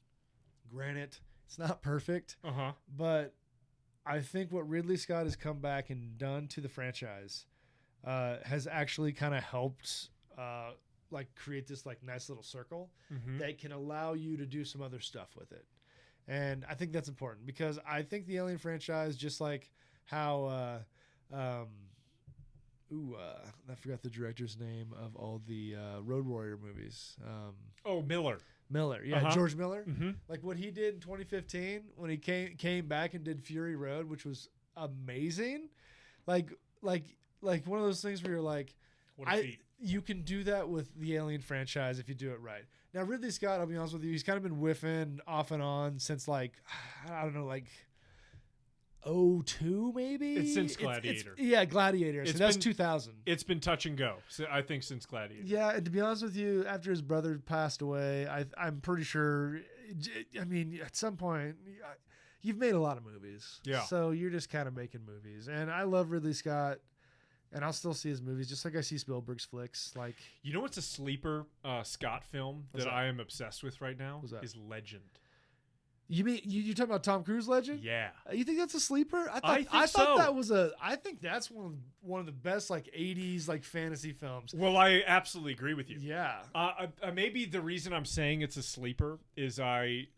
granted, it's not perfect, but I think what Ridley Scott has come back and done to the franchise has actually kind of helped like create this like nice little circle that can allow you to do some other stuff with it. And I think that's important because I think the Alien franchise, just like how I forgot the director's name of all the Road Warrior movies. Miller, yeah, George Miller. Like what he did in 2015 when he came back and did Fury Road, which was amazing. Like one of those things where you're like, what a feat. You can do that with the Alien franchise if you do it right. Now, Ridley Scott, I'll be honest with you, he's kind of been whiffing off and on since like, I don't know, like 2002 maybe? It's since Gladiator. Gladiator. So that's 2000. It's been touch and go, so I think, since Gladiator. Yeah, and to be honest with you, after his brother passed away, I'm pretty sure, I mean, at some point, you've made a lot of movies. Yeah. So you're just kind of making movies. And I love Ridley Scott. And I'll still see his movies, just like I see Spielberg's flicks. Like, you know what's a sleeper Scott film that I am obsessed with right now? What's that? Is Legend. You mean you talking about Tom Cruise Legend? Yeah. You think that's a sleeper? I thought that was I think that's one of the best like 80s like fantasy films. Well, I absolutely agree with you. Yeah. Maybe the reason I'm saying it's a sleeper is I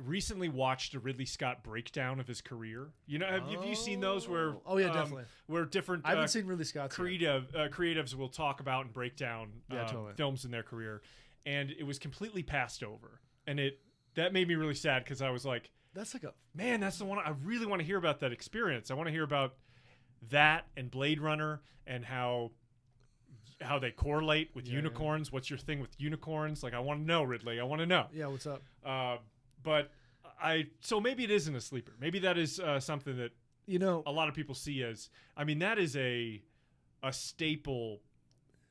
recently watched a Ridley Scott breakdown of his career. You know, have you seen those where? Oh yeah, definitely. Where different I haven't seen Ridley Scott's creatives will talk about and break down totally. films in their career, and it was completely passed over, and that made me really sad because I was like, that's like that's the one I really want to hear about. That experience. I want to hear about that and Blade Runner and how they correlate with unicorns. Yeah. What's your thing with unicorns? Like, I want to know, Ridley. I want to know. Yeah, what's up? But so maybe it isn't a sleeper. Maybe that is something that a lot of people see as. I mean, that is a staple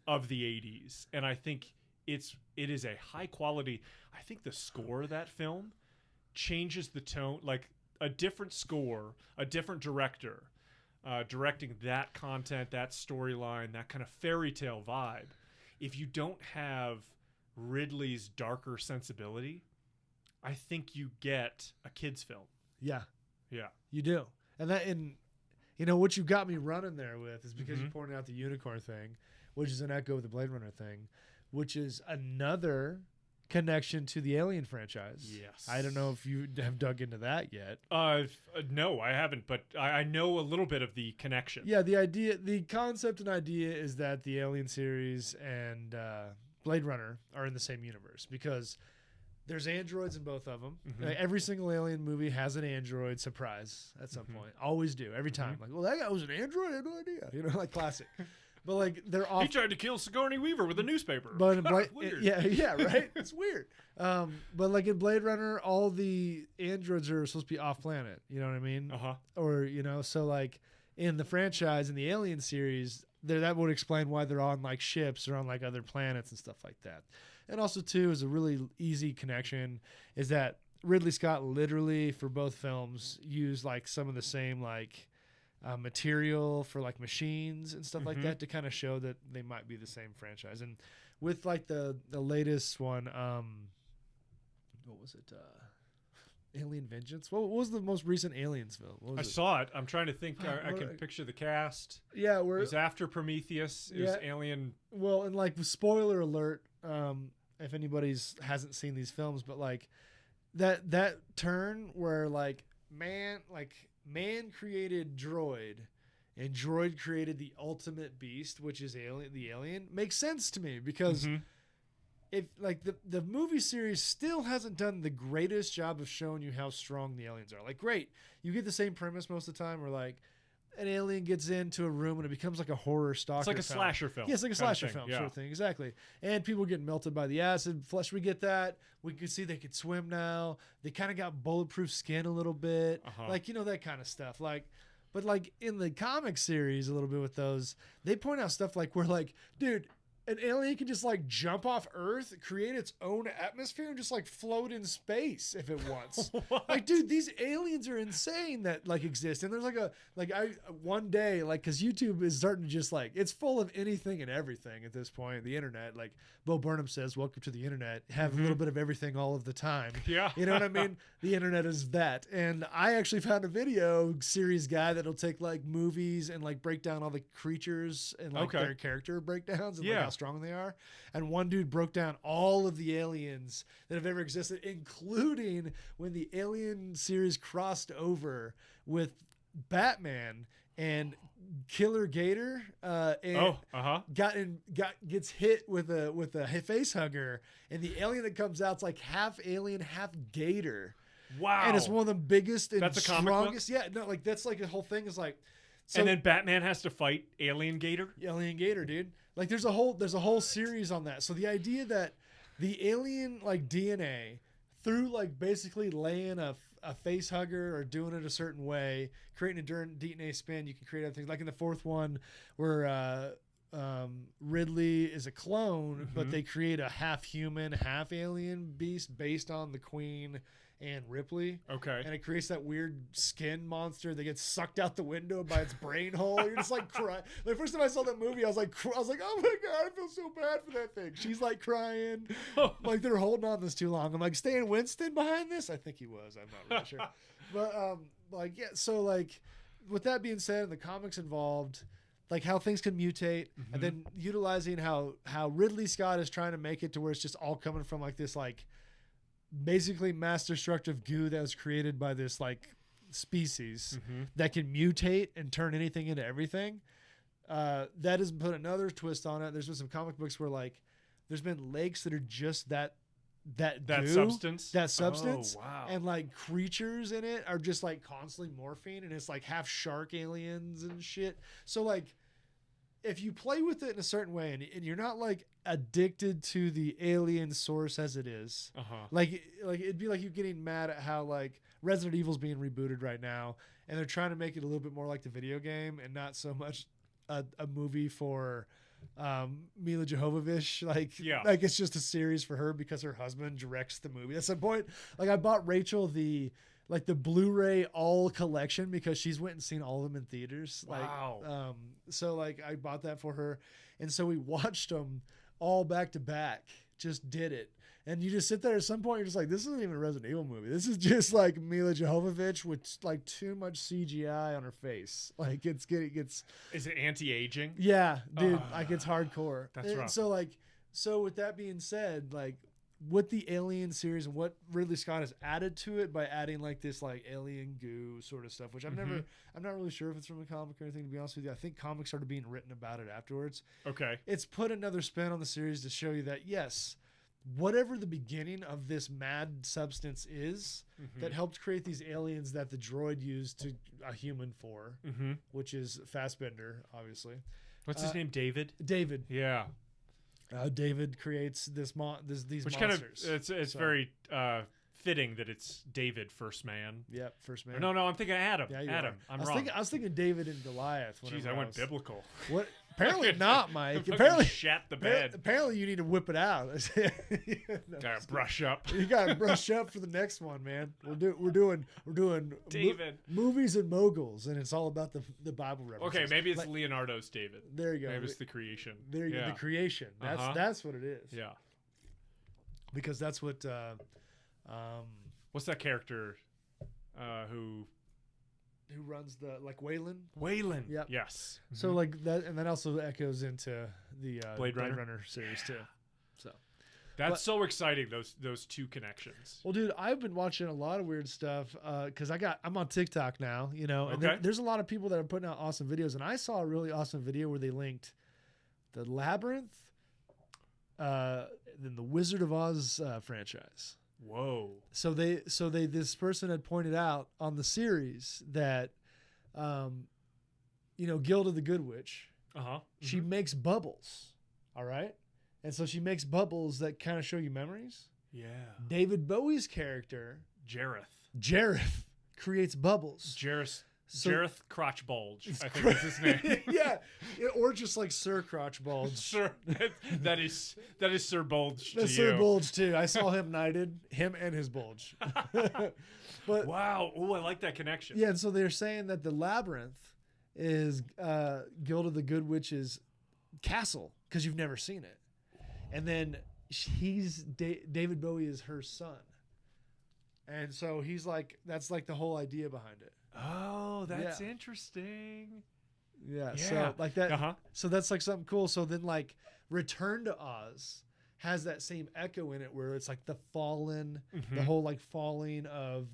of the 80s, and I think it is a high quality. I think the score of that film changes the tone. Like a different score, a different director directing that content, that storyline, that kind of fairy tale vibe. If you don't have Ridley's darker sensibility, I think you get a kid's film. Yeah. Yeah. You do. And what you got me running there with is because you pointed out the unicorn thing, which is an echo of the Blade Runner thing, which is another connection to the Alien franchise. Yes. I don't know if you have dug into that yet. No, I haven't, but I know a little bit of the connection. Yeah, the concept and idea is that the Alien series and Blade Runner are in the same universe because there's androids in both of them. Every single Alien movie has an android surprise at some point. Always do. Every time. Like, well, that guy was an android? I had no idea. Like classic. But like they're off. He tried to kill Sigourney Weaver with a newspaper. But weird. Yeah, right. It's weird. But like in Blade Runner, all the androids are supposed to be off planet. You know what I mean? Or so like in the franchise in the Alien series, that would explain why they're on like ships or on like other planets and stuff like that. And also too is a really easy connection is that Ridley Scott literally for both films used like some of the same like material for like machines and stuff like that to kind of show that they might be the same franchise. And with like the latest one, what was it? Alien Vengeance. What was the most recent Aliens film? I saw it. I'm trying to think. I can picture the cast. Yeah, it was after Prometheus. It was Alien. Well, and like spoiler alert, if anybody's hasn't seen these films, but like that turn where like man created droid, and droid created the ultimate beast, which is the alien, makes sense to me because. If like the movie series still hasn't done the greatest job of showing you how strong the aliens are. Like, great, you get the same premise most of the time, where like an alien gets into a room and it becomes like a horror stalker. It's like a slasher film. Yeah, it's like a slasher film sort of thing, exactly. And people get melted by the acid flesh. We get that. We could see they could swim now. They kind of got bulletproof skin a little bit, like that kind of stuff. Like, but like in the comic series, a little bit with those, they point out stuff like where like, dude. An alien can just like jump off Earth, create its own atmosphere, and just like float in space if it wants. Like, dude, these aliens are insane that like exist. And there's one day, like, because YouTube is starting to just like, it's full of anything and everything at this point. The internet, like Bo Burnham says, welcome to the internet. Have a little bit of everything all of the time. Yeah. You know what I mean? The internet is that. And I actually found a video series guy that'll take like movies and like break down all the creatures and like their character breakdowns and like how strong they are. And one dude broke down all of the aliens that have ever existed, including when the Alien series crossed over with Batman and Killer Gator gets hit with a face hugger, and the alien that comes out's like half alien, half gator. Wow. And it's one of the biggest and that's a strongest. Yeah, no, like that's like the whole thing is like. So, and then Batman has to fight Alien Gator. Alien Gator, dude. Like there's a whole series on that. So the idea that the alien like DNA through like basically laying a face hugger or doing it a certain way, creating a DNA spin, you can create other things. Like in the fourth one where Ridley is a clone, but they create a half human, half alien beast based on the Queen and Ripley. Okay. And it creates that weird skin monster that gets sucked out the window by its brain hole. You're just like crying. The first time I saw that movie, I was like, oh my God, I feel so bad for that thing. She's like crying. Like they're holding on this too long. I'm like, Stan Winston behind this? I think he was. I'm not really sure. But like, yeah. So like with that being said, the comics involved, like how things can mutate, and then utilizing how Ridley Scott is trying to make it to where it's just all coming from like this like basically mass destructive goo that was created by this like species that can mutate and turn anything into everything. That has put another twist on it. There's been some comic books where like there's been lakes that are just that substance. Oh, wow. And like creatures in it are just like constantly morphing, and it's like half shark aliens and shit. So like if you play with it in a certain way and you're not like addicted to the alien source as it is, like it'd be like you getting mad at how like Resident Evil's being rebooted right now, and they're trying to make it a little bit more like the video game and not so much a movie for Mila Jovovich. Like it's just a series for her because her husband directs the movie. That's the point. Like I bought Rachel the Blu-ray all collection because she's went and seen all of them in theaters. Wow. So like I bought that for her, and so we watched them all back to back. Just did it, and you just sit there at some point. You're just like, this isn't even a Resident Evil movie. This is just like Mila Jovovich with like too much CGI on her face. Like it's. Is it anti-aging? Yeah, dude. Like it's hardcore. That's rough. So with that being said, like with the Alien series and what Ridley Scott has added to it by adding like this like alien goo sort of stuff, which I'm not really sure if it's from a comic or anything, to be honest with you. I think comics started being written about it afterwards. Okay. It's put another spin on the series to show you that yes, whatever the beginning of this mad substance is that helped create these aliens that the droid used to a human for, which is Fassbender, obviously. What's his name? David? David. Yeah. David creates these Which monsters. Kind of it's very fitting that it's David first man. Yep, first man. No, I'm thinking Adam. Yeah, Adam. I was thinking David and Goliath. Jeez, I went biblical. What Apparently not, Mike. Fucking Apparently, shat the bed. apparently you need to whip it out. No, Gotta brush up. you gotta brush up for the next one, man. We're doing David. movies and moguls, and it's all about the Bible references. Okay, maybe it's Like, Leonardo's David. there you go. Maybe it's the creation. There you go. Yeah. The creation. That's what it is. Yeah. Because that's what. What's that character? Who runs the Waylon? Waylon. Yep. Yes. So like that, and that also echoes into the Blade Runner series too. So That's so exciting. Those two connections. well, dude, I've been watching a lot of weird stuff because I'm on TikTok now, and Okay. there's a lot of people that are putting out awesome videos, and I saw a really awesome video where they linked the Labyrinth, then the Wizard of Oz franchise. Whoa. So this person had pointed out on the series that, Gilda the Good Witch, she makes bubbles, all right? And so she makes bubbles that kind of show you memories. Yeah. David Bowie's character, Jareth. creates bubbles. Jareth Crotch Bulge, I think is his name. Yeah, or just like Sir Crotch Bulge. Sir, that is Sir Bulge to That's you. Sir Bulge too. I saw him knighted, him and his bulge. But wow. Oh, I like that connection. yeah, and so they're saying that the Labyrinth is Gilda the Good Witch's castle because you've never seen it, and then David Bowie is her son, and so he's like that's like the whole idea behind it. Oh, that's interesting. Yeah, so like that. Uh-huh. So that's like something cool. So then like Return to Oz has that same echo in it where it's like the fallen, the whole like falling of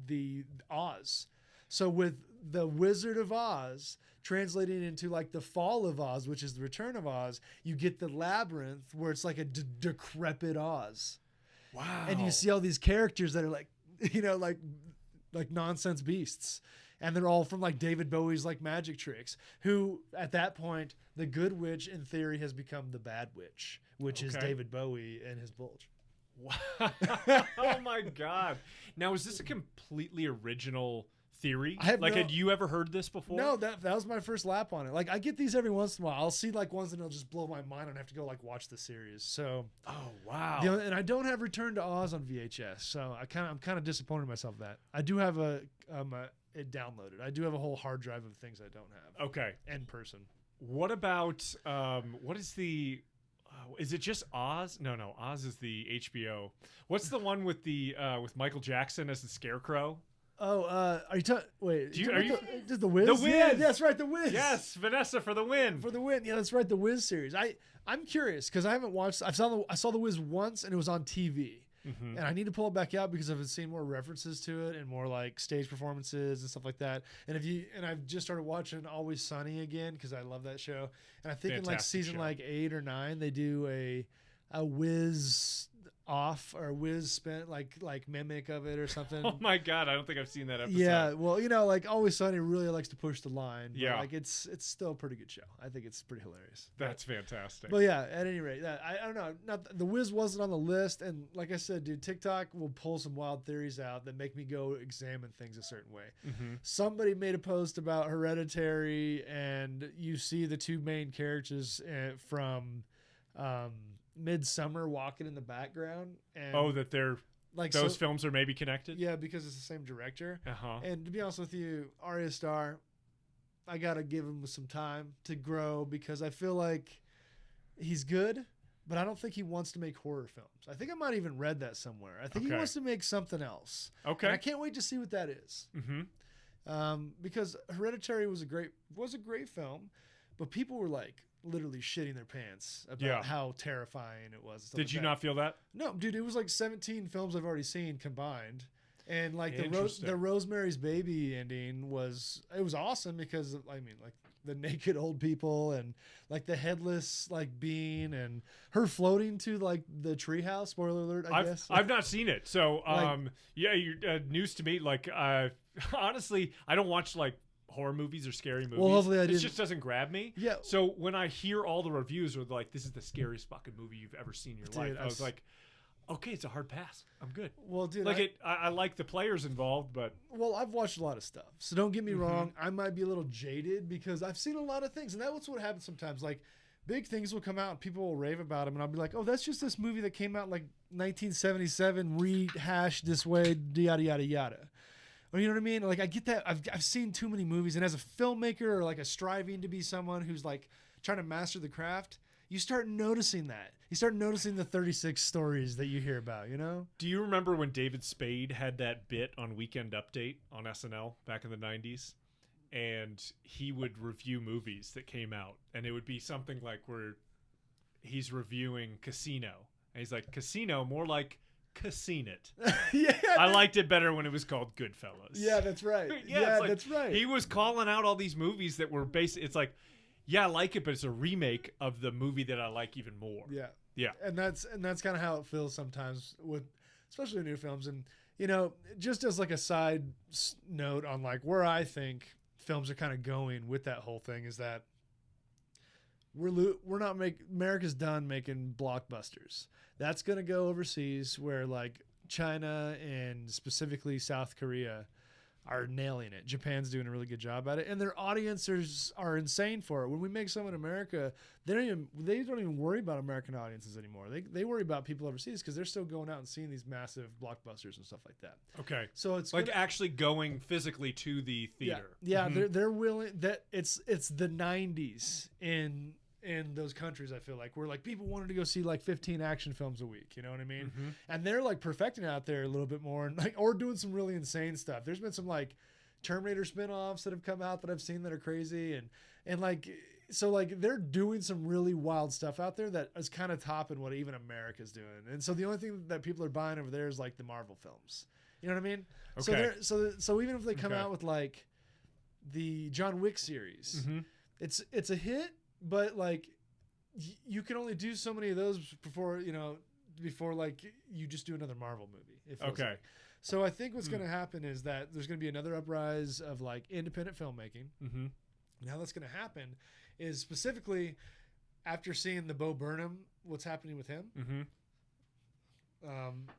the Oz. So with the Wizard of Oz translating into like the fall of Oz, which is the Return of Oz, you get the Labyrinth where it's like a decrepit Oz. Wow. And you see all these characters that are like, like nonsense beasts. And they're all from like David Bowie's like magic tricks, who at that point, the good witch in theory has become the bad witch, which is David Bowie and his bulge. Wow. Oh my God. Now, is this a completely original theory? Had you ever heard this before? No, that was my first lap on it. Like I get these every once in a while. I'll see like ones that'll just blow my mind and I have to go like watch the series. So oh wow. And I don't have Return to Oz on VHS, so I'm kind of disappointed in myself that I do have it downloaded. I do have a whole hard drive of things I don't have. Okay. In person. What about what is the is it just Oz? No, Oz is the HBO. What's the one with the with Michael Jackson as the Scarecrow? Oh, are you talking? Wait, are you? Just the Wiz? The Wiz. Yeah, that's right, the Wiz. Yes, Vanessa for the win. For the win. Yeah, that's right, the Wiz series. I'm curious because I haven't watched. I saw the Wiz once and it was on TV, and I need to pull it back out because I've seen more references to it and more like stage performances and stuff like that. And I've just started watching Always Sunny again because I love that show. And I think in like season like 8 or 9 they do a Wiz off or Wiz spent like mimic of it or something. Oh my God, I don't think I've seen that episode. Yeah, well, like Always Sunny really likes to push the line. But yeah, like it's still a pretty good show. I think it's pretty hilarious. That's fantastic. But yeah, at any rate, I don't know. Not the Wiz wasn't on the list, and like I said, dude, TikTok will pull some wild theories out that make me go examine things a certain way. Somebody made a post about Hereditary, and you see the two main characters from Midsummer walking in the background, and that they're like those films are maybe connected. Yeah, because it's the same director. And to be honest with you, Arya Starr, I gotta give him some time to grow because I feel like he's good, but I don't think he wants to make horror films. I think I might even read that somewhere. I think he wants to make something else. Okay, and I can't wait to see what that is. Because Hereditary was a great film, but people were like literally shitting their pants about how terrifying it was. Did you not feel that? No, dude, it was like 17 films I've already seen combined. And like the Rosemary's Baby ending was awesome because I mean like the naked old people and like the headless like being and her floating to like the treehouse. Spoiler alert, I guess. I've not seen it, so you're news to me. Like honestly, I don't watch like horror movies or scary movies. Well, hopefully it just doesn't grab me. Yeah. So when I hear all the reviews are like, "This is the scariest fucking movie you've ever seen in your life," I was like, okay, it's a hard pass. I'm good. Well, dude, Like I like the players involved, but well, I've watched a lot of stuff, so don't get me wrong. I might be a little jaded because I've seen a lot of things, and that's what happens sometimes. Like big things will come out and people will rave about them, and I'll be like, oh, that's just this movie that came out like 1977, rehashed this way, yada yada yada. Or you know what I mean? Like I get that. I've seen too many movies, and as a filmmaker or like a striving to be someone who's like trying to master the craft, you start noticing that. You start noticing the 36 stories that you hear about, you know? do you remember when David Spade had that bit on Weekend Update on SNL back in the 90s? And he would review movies that came out, and it would be something like where he's reviewing Casino. And he's like, Casino, more like Casino It. Yeah. I liked it better when it was called Goodfellas. Yeah, that's right. Yeah, it's like, that's right. He was calling out all these movies that were based. It's like, yeah, I like it, but it's a remake of the movie that I like even more. Yeah. Yeah. And that's kind of how it feels sometimes with especially new films. And you know, just as like a side note on like where I think films are kind of going with that whole thing is that we're not America's done making blockbusters. That's going to go overseas where like China and specifically South Korea are nailing it. Japan's doing a really good job at it, and their audiences are insane for it. When we make some in America, they don't even worry about American audiences anymore. They worry about people overseas because they're still going out and seeing these massive blockbusters and stuff like that. Okay. So it's like actually going physically to the theater. Yeah, they're willing. That it's the 90s in those countries. I feel like where like people wanted to go see like 15 action films a week, you know what I mean? And they're like perfecting out there a little bit more and like or doing some really insane stuff. There's been some like Terminator spinoffs that have come out that I've seen that are crazy and like so like they're doing some really wild stuff out there that is kind of topping what even America's doing. And so the only thing that people are buying over there is like the Marvel films. You know what I mean? Okay. So even if they come out with like the John Wick series, it's a hit. But like, you can only do so many of those before like you just do another Marvel movie. Okay. Like. So I think what's going to happen is that there's going to be another uprise of like independent filmmaking. And how that's going to happen is specifically after seeing the Bo Burnham, what's happening with him.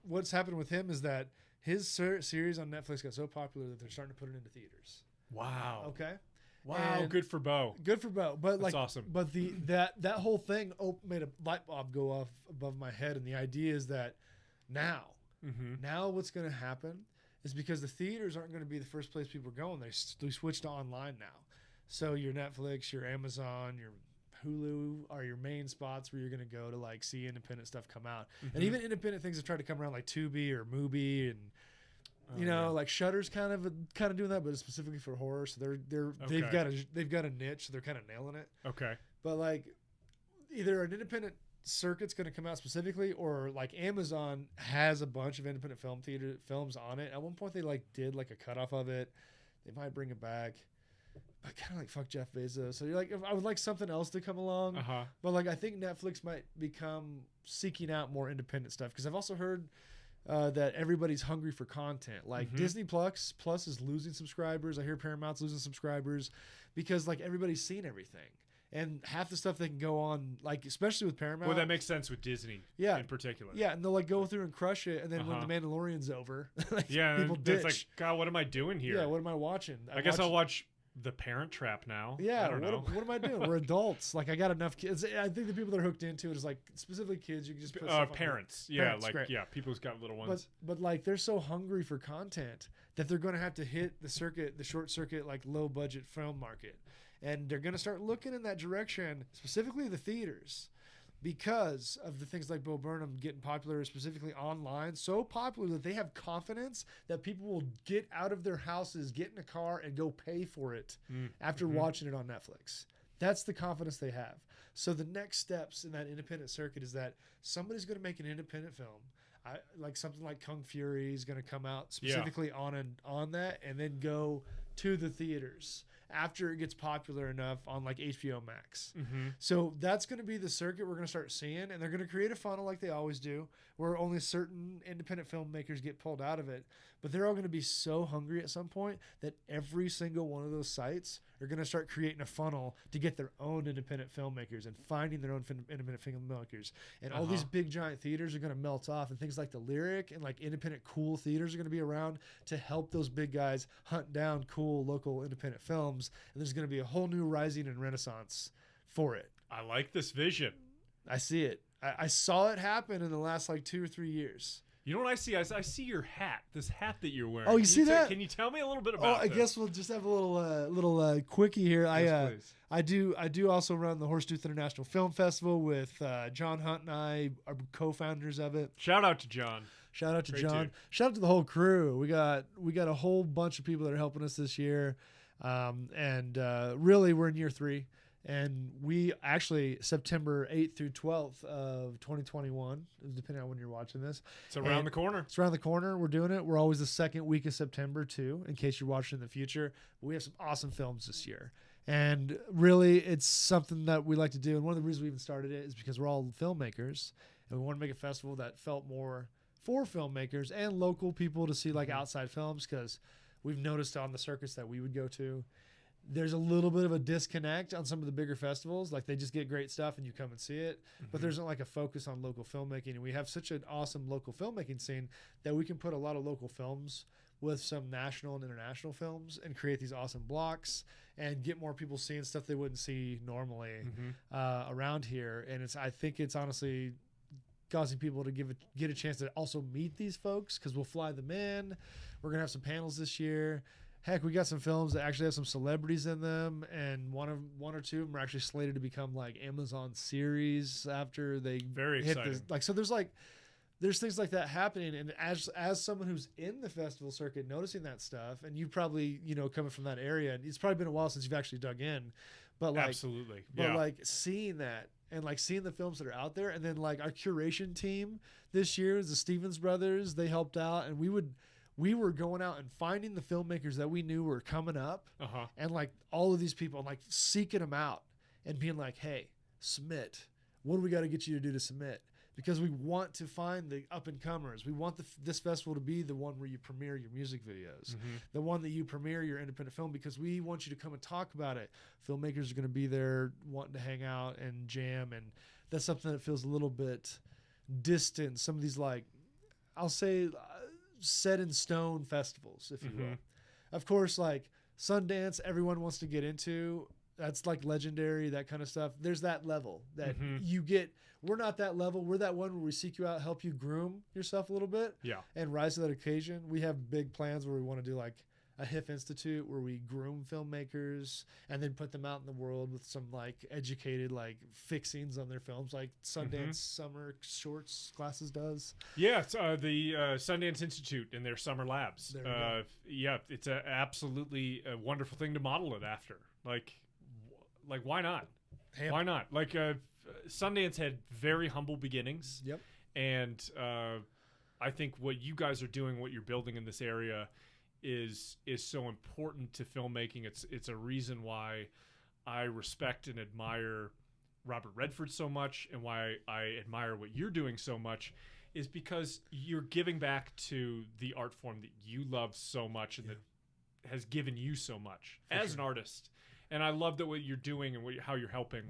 What's happened with him is that his series on Netflix got so popular that they're starting to put it into theaters. Wow. Okay. Wow, And good for Bo. Good for Bo. But That's like awesome. But that whole thing made a light bulb go off above my head, and the idea is that now what's going to happen is because the theaters aren't going to be the first place people are going. They switch to online now. So your Netflix, your Amazon, your Hulu are your main spots where you're going to go to like see independent stuff come out. And even independent things have tried to come around like Tubi or Mubi and you know, like Shudder's kind of doing that, but it's specifically for horror. So they've got a niche, so they're kind of nailing it. Okay. But like, either an independent circuit's going to come out specifically, or like Amazon has a bunch of independent films on it. At one point, they like did like a cutoff of it. They might bring it back. But kind of like fuck Jeff Bezos. So you're like, I would like something else to come along. But like, I think Netflix might become seeking out more independent stuff because I've also heard. That everybody's hungry for content. Like Disney Plus is losing subscribers. I hear Paramount's losing subscribers because like everybody's seen everything. And half the stuff they can go on, like especially with Paramount. Well, that makes sense with Disney in particular. Yeah, and they'll like go through and crush it. And then when The Mandalorian's over, like, people ditch. It's like, God, what am I doing here? Yeah, what am I watching? I guess I'll watch The Parent Trap now. Yeah, I don't know. What am I doing? We're adults. Like I got enough kids. I think the people that are hooked into it is like specifically kids. You can just put stuff parents. On parents, great. People who's got little ones. But like they're so hungry for content that they're going to have to hit the short circuit, like low budget film market, and they're going to start looking in that direction, specifically the theaters. Because of the things like Bo Burnham getting popular, specifically online, so popular that they have confidence that people will get out of their houses, get in a car, and go pay for it after watching it on Netflix. That's the confidence they have. So the next steps in that independent circuit is that somebody's going to make an independent film. Like something like Kung Fury is going to come out specifically on that and then go to the theaters. after it gets popular enough on like HBO Max. Mm-hmm. So that's going to be the circuit we're going to start seeing, and they're going to create a funnel like they always do, where only certain independent filmmakers get pulled out of it. But they're all going to be so hungry at some point that every single one of those sites are going to start creating a funnel to get their own independent filmmakers and finding their own independent filmmakers. And all these big giant theaters are going to melt off, and things like the Lyric and like independent cool theaters are going to be around to help those big guys hunt down cool local independent films. And there's going to be a whole new rising and renaissance for it. I like this vision. I see it. I saw it happen in the last like 2 or 3 years. You know what I see? I see your hat. This hat that you're wearing. Oh, you see that? Can you tell me a little bit about I this? guess we'll just have a little quickie here. Yes, please. I do also run the Horsetooth International Film Festival with John Hunt and I are co-founders of it. Shout out to John. Shout out to Great John. dude. Shout out to the whole crew. We got a whole bunch of people that are helping us this year, and really we're in year 3. And we actually September 8th through 12th of 2021, depending on when you're watching this. It's around the corner. It's around the corner. We're doing it. We're always the second week of September too, in case you're watching in the future. But we have some awesome films this year. And really, it's something that we like to do. And one of the reasons we even started it is because we're all filmmakers. And we want to make a festival that felt more for filmmakers and local people to see like outside films, because we've noticed on the circuits that we would go to, there's a little bit of a disconnect on some of the bigger festivals. Like they just get great stuff and you come and see it, but there's not like a focus on local filmmaking. And we have such an awesome local filmmaking scene that we can put a lot of local films with some national and international films and create these awesome blocks and get more people seeing stuff they wouldn't see normally around here. And I think it's honestly causing people to get a chance to also meet these folks, because we'll fly them in. We're going to have some panels this year. Heck, we got some films that actually have some celebrities in them, and one or two of them are actually slated to become like Amazon series after they Very hit exciting. so there's things like that happening. And as someone who's in the festival circuit noticing that stuff, and you probably coming from that area, and it's probably been a while since you've actually dug in, but like Absolutely. but Yeah. like seeing that and like seeing the films that are out there, and then like our curation team this year is the Stevens brothers. They helped out, and we were going out and finding the filmmakers that we knew were coming up, and like all of these people, and like seeking them out and being like, hey, submit. What do we got to get you to do to submit? Because we want to find the up and comers. We want this festival to be the one where you premiere your music videos, the one that you premiere your independent film, because we want you to come and talk about it. Filmmakers are going to be there wanting to hang out and jam, and that's something that feels a little bit distant. Some of these, like, I'll say, set in stone festivals, if you will. Of course, like Sundance, everyone wants to get into. That's like legendary, that kind of stuff. There's that level that you get. We're not that level. We're that one where we seek you out, help you groom yourself a little bit, and rise to that occasion. We have big plans where we want to do like a HIF Institute where we groom filmmakers and then put them out in the world with some like educated like fixings on their films, like Sundance summer shorts classes does. Yeah, it's, the Sundance Institute and their summer labs. Yeah, it's absolutely a wonderful thing to model it after. Like why not? Why not? Like Sundance had very humble beginnings. Yep. And I think what you guys are doing, what you're building in this area, is so important to filmmaking. It's a reason why I respect and admire Robert Redford so much, and why I admire what you're doing so much, is because you're giving back to the art form that you love so much and that has given you so much as an artist. And I love that what you're doing and how you're helping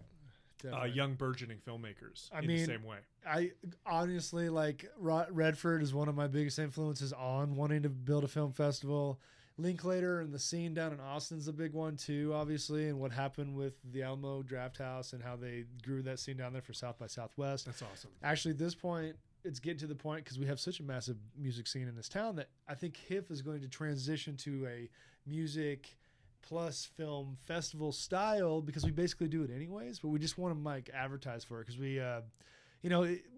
young burgeoning filmmakers the same way. I honestly, like, Redford is one of my biggest influences on wanting to build a film festival. Linklater and the scene down in Austin's a big one too, obviously, and what happened with the Alamo Draft House and how they grew that scene down there for South by Southwest. That's awesome. Actually, at this point, it's getting to the point, because we have such a massive music scene in this town, that I think HIF is going to transition to a music plus film festival style, because we basically do it anyways, but we just want to like advertise for it, because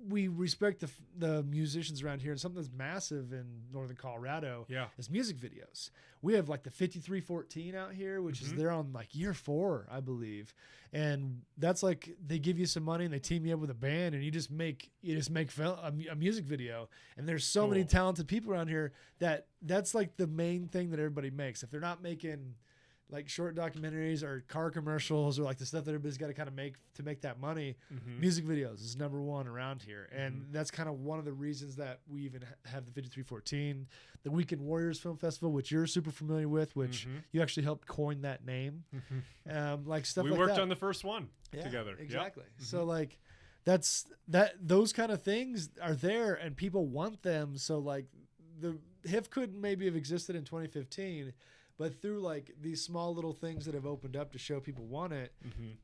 we respect the musicians around here. And something that's massive in northern Colorado is music videos. We have like the 5314 out here, which is they're on like year 4, I believe, and that's like they give you some money and they team you up with a band, and you just make a music video. And there's so many talented people around here that's like the main thing that everybody makes. If they're not making like short documentaries or car commercials or like the stuff that everybody's got to kind of make to make that money. Music videos is number one around here. And that's kind of one of the reasons that we even have the 5314, the Weekend Warriors Film Festival, which you're super familiar with, which you actually helped coin that name. Like stuff we like worked that. on the first one together. Exactly. Yep. So like those kind of things are there and people want them. So like the HIF couldn't maybe have existed in 2015, but through like these small little things that have opened up to show people want it,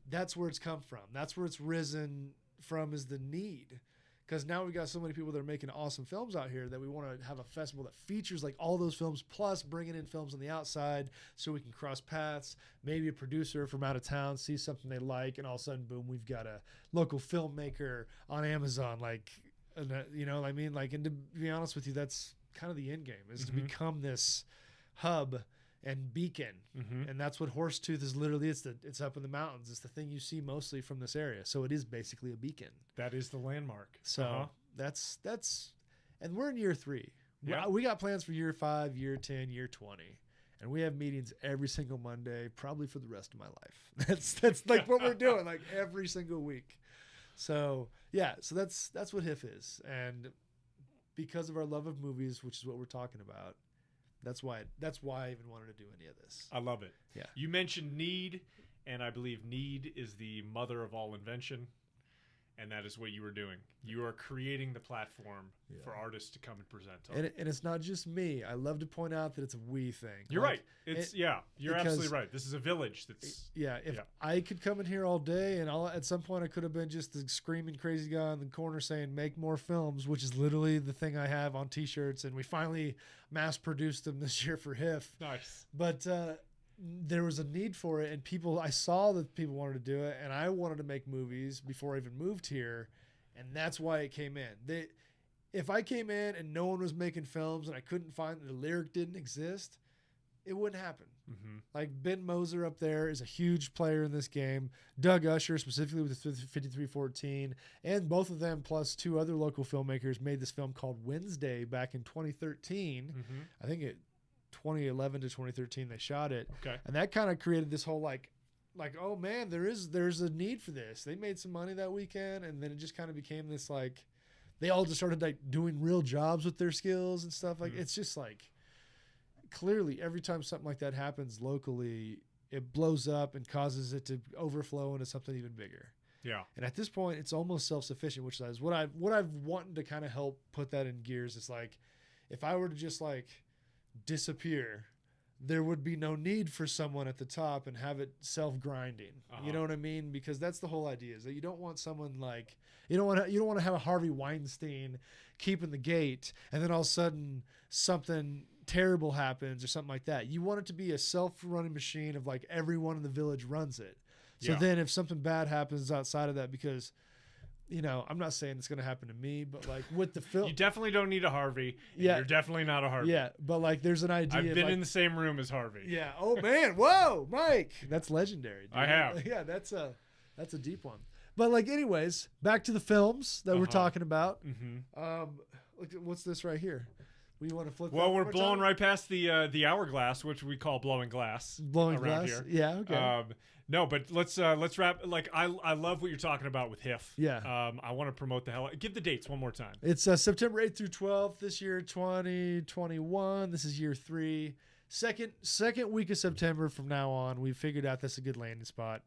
that's where it's come from. That's where it's risen from, is the need. Because now we got so many people that are making awesome films out here that we want to have a festival that features like all those films, plus bringing in films on the outside so we can cross paths. Maybe a producer from out of town sees something they like, and all of a sudden, boom, we've got a local filmmaker on Amazon. Like, you know what I mean? Like, and to be honest with you, that's kind of the end game, is to become this hub and beacon. And that's what Horsetooth is literally. It's up in the mountains. It's the thing you see mostly from this area. So it is basically a beacon. That is the landmark. So that's and we're in year 3. Yeah. We got plans for year 5, year 10, year 20. And we have meetings every single Monday, probably for the rest of my life. That's like what we're doing, like every single week. So yeah, so that's what HIF is. And because of our love of movies, which is what we're talking about, that's why I even wanted to do any of this. I love it. Yeah. You mentioned need, and I believe need is the mother of all invention, and that is what you were doing. You are creating the platform for artists to come and present on. And it's not just me. I love to point out that it's a we thing. You're right. You're absolutely right. This is a village that's... If I could come in here all day, and at some point I could have been just the screaming crazy guy in the corner saying, make more films, which is literally the thing I have on t-shirts, and we finally mass produced them this year for HIF. Nice. But there was a need for it, and I saw that people wanted to do it, and I wanted to make movies before I even moved here, and that's why it came in. If I came in and no one was making films and I couldn't find, the lyric didn't exist, it wouldn't happen. Like Ben Moser up there is a huge player in this game. Doug Usher, specifically with the 5314, and both of them plus 2 other local filmmakers made this film called Wednesday back in 2013. I think 2011 to 2013 they shot it. Okay. And that kind of created this whole like, oh man, there's a need for this. They made some money that weekend, and then it just kind of became this like, they all just started like doing real jobs with their skills and stuff. Like it's just like, clearly every time something like that happens locally, it blows up and causes it to overflow into something even bigger. Yeah. And at this point, it's almost self-sufficient, which is what I've wanted to kind of help put that in gears. It's like, if I were to just like disappear, there would be no need for someone at the top and have it self-grinding. You know what I mean? Because that's the whole idea, is that you don't want someone like, you don't want to have a Harvey Weinstein keeping the gate, and then all of a sudden something terrible happens or something like that. You want it to be a self-running machine of like everyone in the village runs it. So then if something bad happens outside of that, because, you know, I'm not saying it's going to happen to me, but like with the film, you definitely don't need a Harvey. You're definitely not a Harvey. Yeah, but like there's an idea. I've been like, in the same room as Harvey. Yeah. Oh man. Whoa, Mike. That's legendary. Dude. I have. Yeah, that's a deep one. But like, anyways, back to the films that we're talking about. Look at what's this right here. You want to flip? Well, we're blowing right past the hourglass, which we call blowing glass. Blowing around glass. Here. Yeah. Okay. No, but let's wrap. Like I love what you're talking about with HIF. Yeah. I want to promote the hell. Give the dates one more time. It's September 8th through 12th this year, 2021. This is year 3. Second week of September from now on. We figured out that's a good landing spot.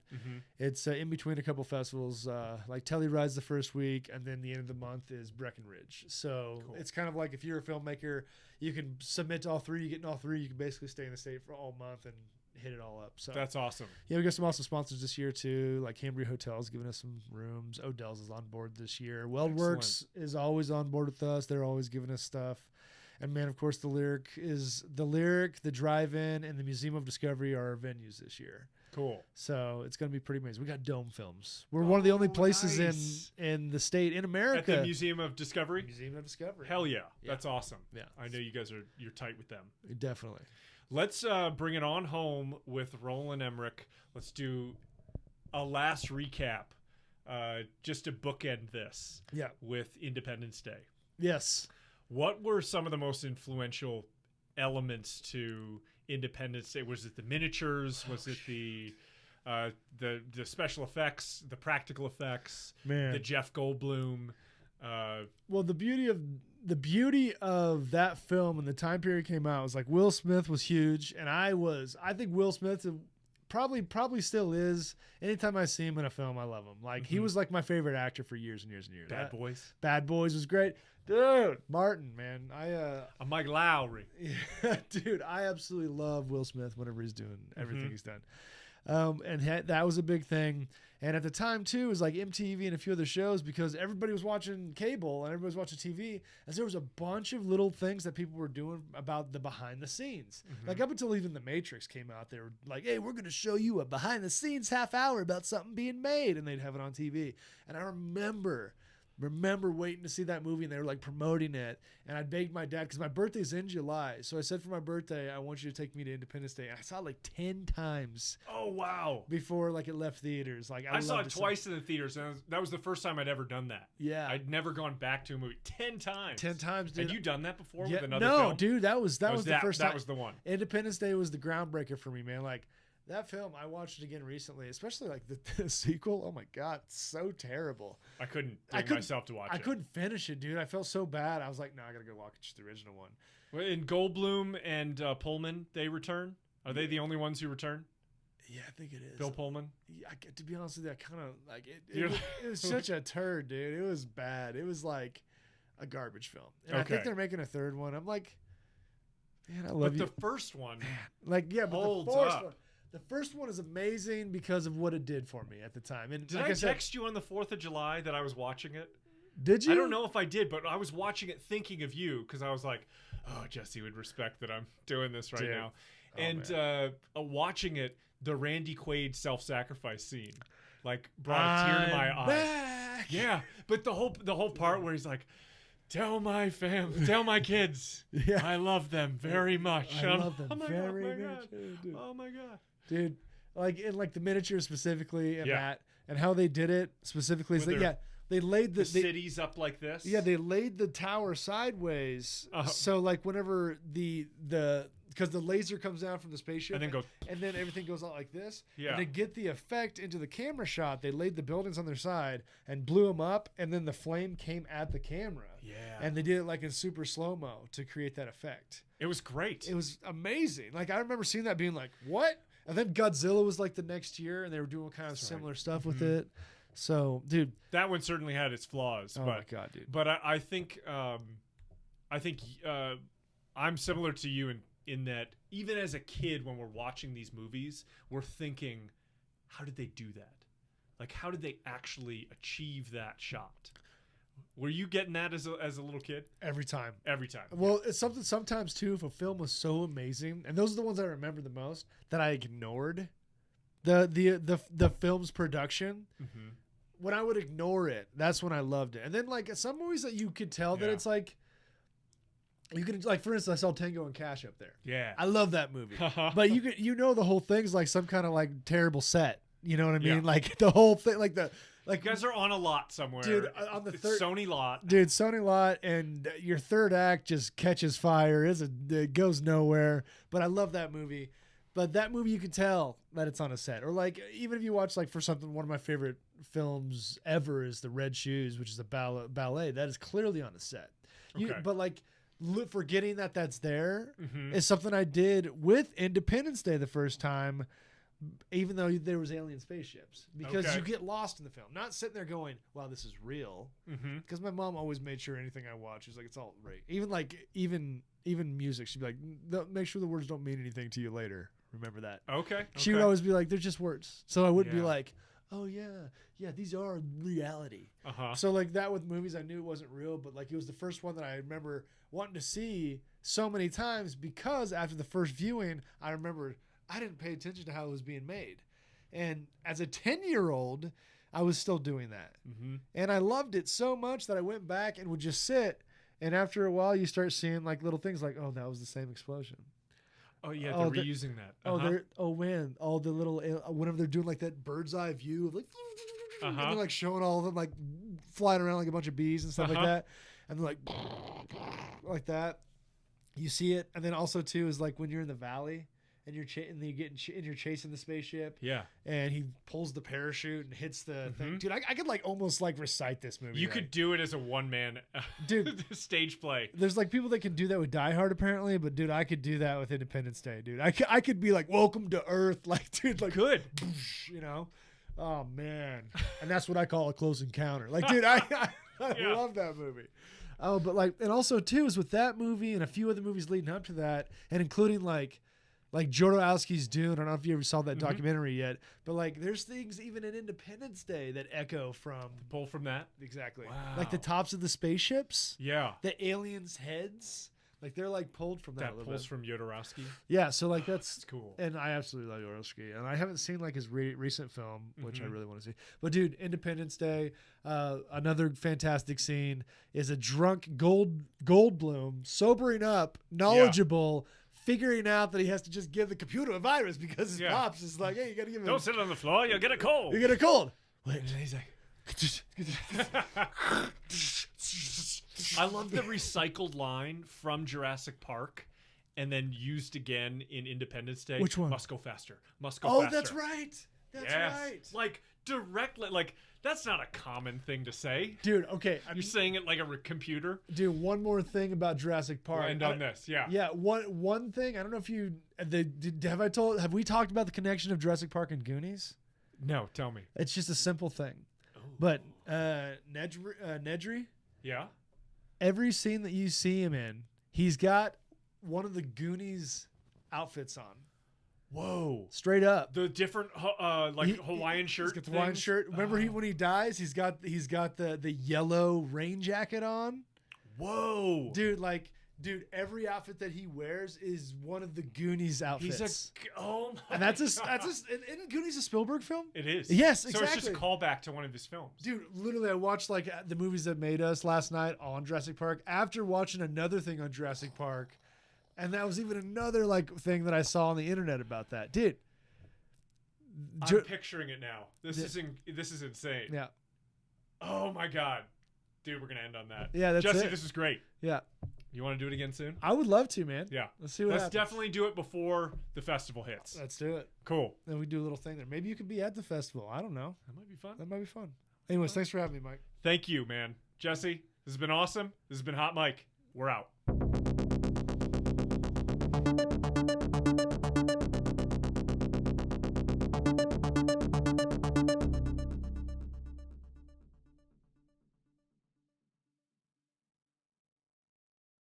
It's in between a couple festivals. Like Telluride's the first week, and then the end of the month is Breckenridge. So It's kind of like if you're a filmmaker, you can submit to all 3. You get in all 3. You can basically stay in the state for all month and hit it all up. So that's awesome. Yeah, we got some awesome sponsors this year too. Like Cambria Hotels giving us some rooms. Odell's is on board this year. Weldworks is always on board with us. They're always giving us stuff. And man, of course, the Lyric, the Drive-In, and the Museum of Discovery are our venues this year. Cool. So it's going to be pretty amazing. We got Dome Films. We're one of the only places in the state, in America. At the Museum of Discovery? Museum of Discovery. Hell yeah. That's awesome. Yeah. I know you guys you're tight with them. Definitely. Let's bring it on home with Roland Emmerich. Let's do a last recap, just to bookend this. Yeah. With Independence Day. Yes. What were some of the most influential elements to Independence Day? Was it the miniatures? Was it the special effects, the practical effects, Man. the Jeff Goldblum? Well, the beauty of that film when the time period came out was like Will Smith was huge, and I think Will Smith probably still is. Anytime I see him in a film, I love him. Like he was like my favorite actor for years and years and years. Bad Boys was great. Dude, Martin, man. Mike Lowry. Yeah, dude, I absolutely love Will Smith whenever he's doing everything he's done. And that was a big thing. And at the time, too, it was like MTV and a few other shows because everybody was watching cable and everybody was watching TV. And so there was a bunch of little things that people were doing about the behind the scenes. Like up until even The Matrix came out, they were like, hey, we're going to show you a behind the scenes half hour about something being made. And they'd have it on TV. And I remember waiting to see that movie, and they were like promoting it, and I begged my dad because my birthday's in July, so I said for my birthday I want you to take me to Independence Day, and I saw it like 10 times. Oh wow! Before like it left theaters. Like I saw it twice in the theaters, and that was the first time I'd ever done that. Yeah, I'd never gone back to a movie 10 times. 10 times, dude. Had you done that before with another film? film? No, dude, that was the first time. That was the one. Independence Day was the groundbreaker for me, man. Like that film, I watched it again recently, especially like the sequel. Oh my God, it's so terrible. I couldn't bring myself to watch it. I couldn't finish it, dude. I felt so bad. I was like, no, I gotta go watch the original one. Well, in Goldblum and Pullman, they return. Are they the only ones who return? Yeah, I think it is. Bill Pullman? Yeah, to be honest with you, I kind of like it. It was such a turd, dude. It was bad. It was like a garbage film. And I think they're making a third one. I'm like, man, I love you. But the first one, like, yeah, but holds the first up. one. The first one is amazing because of what it did for me at the time. And did like I text you on the 4th of July that I was watching it? Did you? I don't know if I did, but I was watching it thinking of you because I was like, oh, Jesse would respect that I'm doing this right now. Oh, and watching it, the Randy Quaid self-sacrifice scene, like brought a tear to my eye. Yeah, but the whole part where he's like, tell my kids, I love them very much. I love them very much. Oh my God. Dude, like in like the miniature specifically and that and how they did it specifically is that they laid the cities up like this. Yeah, they laid the tower sideways. So like whenever because the laser comes down from the spaceship and then everything goes out like this. Yeah. And to get the effect into the camera shot, they laid the buildings on their side and blew them up, and then the flame came at the camera. Yeah. And they did it like in super slow-mo to create that effect. It was great. It was amazing. Like I remember seeing that being like, what? And then Godzilla was like the next year, and they were doing kind of similar stuff with it. So, dude, that one certainly had its flaws. Oh my God, dude! But I think I'm similar to you in that even as a kid, when we're watching these movies, we're thinking, how did they do that? Like, how did they actually achieve that shot? Were you getting that as a little kid? Every time. Well, it's something sometimes too. If a film was so amazing, and those are the ones I remember the most, that I ignored the film's production. Mm-hmm. When I would ignore it, that's when I loved it. And then like some movies that you could tell that it's like you could, like, for instance, I saw Tango and Cash up there. Yeah, I love that movie. But you know the whole thing's like some kind of like terrible set. You know what I mean? Like the whole thing, like you guys are on a lot somewhere, dude. On the third Sony lot, dude, Sony lot, and your third act just catches fire. It goes nowhere. But I love that movie. But that movie, you can tell that it's on a set. Or like, even if you watch like for something, one of my favorite films ever is The Red Shoes, which is a ballet that is clearly on a set. But like, forgetting that that's there is something I did with Independence Day the first time. Even though there was alien spaceships, because you get lost in the film, not sitting there going, "Wow, this is real." Because my mom always made sure anything I watched was like, it's all right. Even music, she'd be like, "Make sure the words don't mean anything to you later. Remember that." Okay. She would always be like, "They're just words," so I wouldn't be like, "Oh yeah, these are reality." So like that with movies, I knew it wasn't real, but like it was the first one that I remember wanting to see so many times because after the first viewing, I remember I didn't pay attention to how it was being made. And as a 10-year-old, I was still doing that. And I loved it so much that I went back and would just sit. And after a while, you start seeing like little things like, oh, that was the same explosion. Oh, yeah, they're reusing that. All the little, whenever they're doing like that bird's eye view of like, and they're like showing all of them like flying around like a bunch of bees and stuff like that. And they're like that. You see it. And then also too is like when you're in the valley and you're chasing the spaceship. Yeah. And he pulls the parachute and hits the thing. Mhm. Dude, I could like almost like recite this movie. You could do it as a one-man Dude, stage play. there's like people that can do that with Die Hard apparently, but dude, I could do that with Independence Day, dude. I could be like, welcome to Earth, like, dude, like, Good. you know. Oh man, and that's what I call a close encounter. Like, dude, I Yeah. love that movie. Oh, but like, and also too is with that movie and a few other movies leading up to that, and including like Jodorowsky's Dune. I don't know if you ever saw that documentary yet, but like, there's things even in Independence Day that echo from Pull from that. exactly Wow. like the tops of the spaceships, Yeah. the aliens' heads. Like they're like pulled from that. That a little pulls bit. from Jodorowsky. Yeah, so like that's cool. and I absolutely love Jodorowsky, and I haven't seen like his recent film, which I Mhm. really want to see. But dude, Independence Day, another fantastic scene is a drunk Goldblum sobering up, knowledgeable, figuring out that he has to just give the computer a virus because his Yeah. pops is like, hey, you gotta give him. Don't sit on the floor, you'll get a cold. You get a cold. Wait, and he's like. I love the recycled line from Jurassic Park and then used again in Independence Day. Which one? Must go faster. Must go Oh, faster. that's right. That's Yes. right. Like directly, like that's not a common thing to say. Dude, okay. You're saying it like a computer. Dude, one more thing about Jurassic Park. We'll end on this. Yeah. Yeah, one thing. I don't know if you have we talked about the connection of Jurassic Park and Goonies? No, tell me. It's just a simple thing. But Nedry, Yeah. every scene that you see him in, he's got one of the Goonies outfits on. Whoa. Straight up. The different Hawaiian shirt. He's got the Hawaiian things? shirt. Remember when he dies, he's got the yellow rain jacket on. Whoa. Dude, every outfit that he wears is one of the Goonies outfits. He's oh my and that's God. isn't Goonies a Spielberg film? It is. Yes, So it's just a exactly. callback to one of his films. Dude, literally, I watched like the movies that made us last night on Jurassic Park after watching another thing on Jurassic Park, and that was even another like thing that I saw on the internet about that. Dude, I'm picturing it now. This is insane. yeah, Oh my God. Dude, we're gonna end on that. Yeah, that's Jesse, it. this is great. yeah. You want to do it again soon? I would love to, man. Yeah. Let's see what Let's happens. definitely do it before the festival hits. Let's do it. Cool. Then we do a little thing there. Maybe you could be at the festival. I don't know. That might be fun. That might be fun. Anyways, thanks for having me, Mike. Thank you, man. Jesse, this has been awesome. This has been Hot Mike. We're out.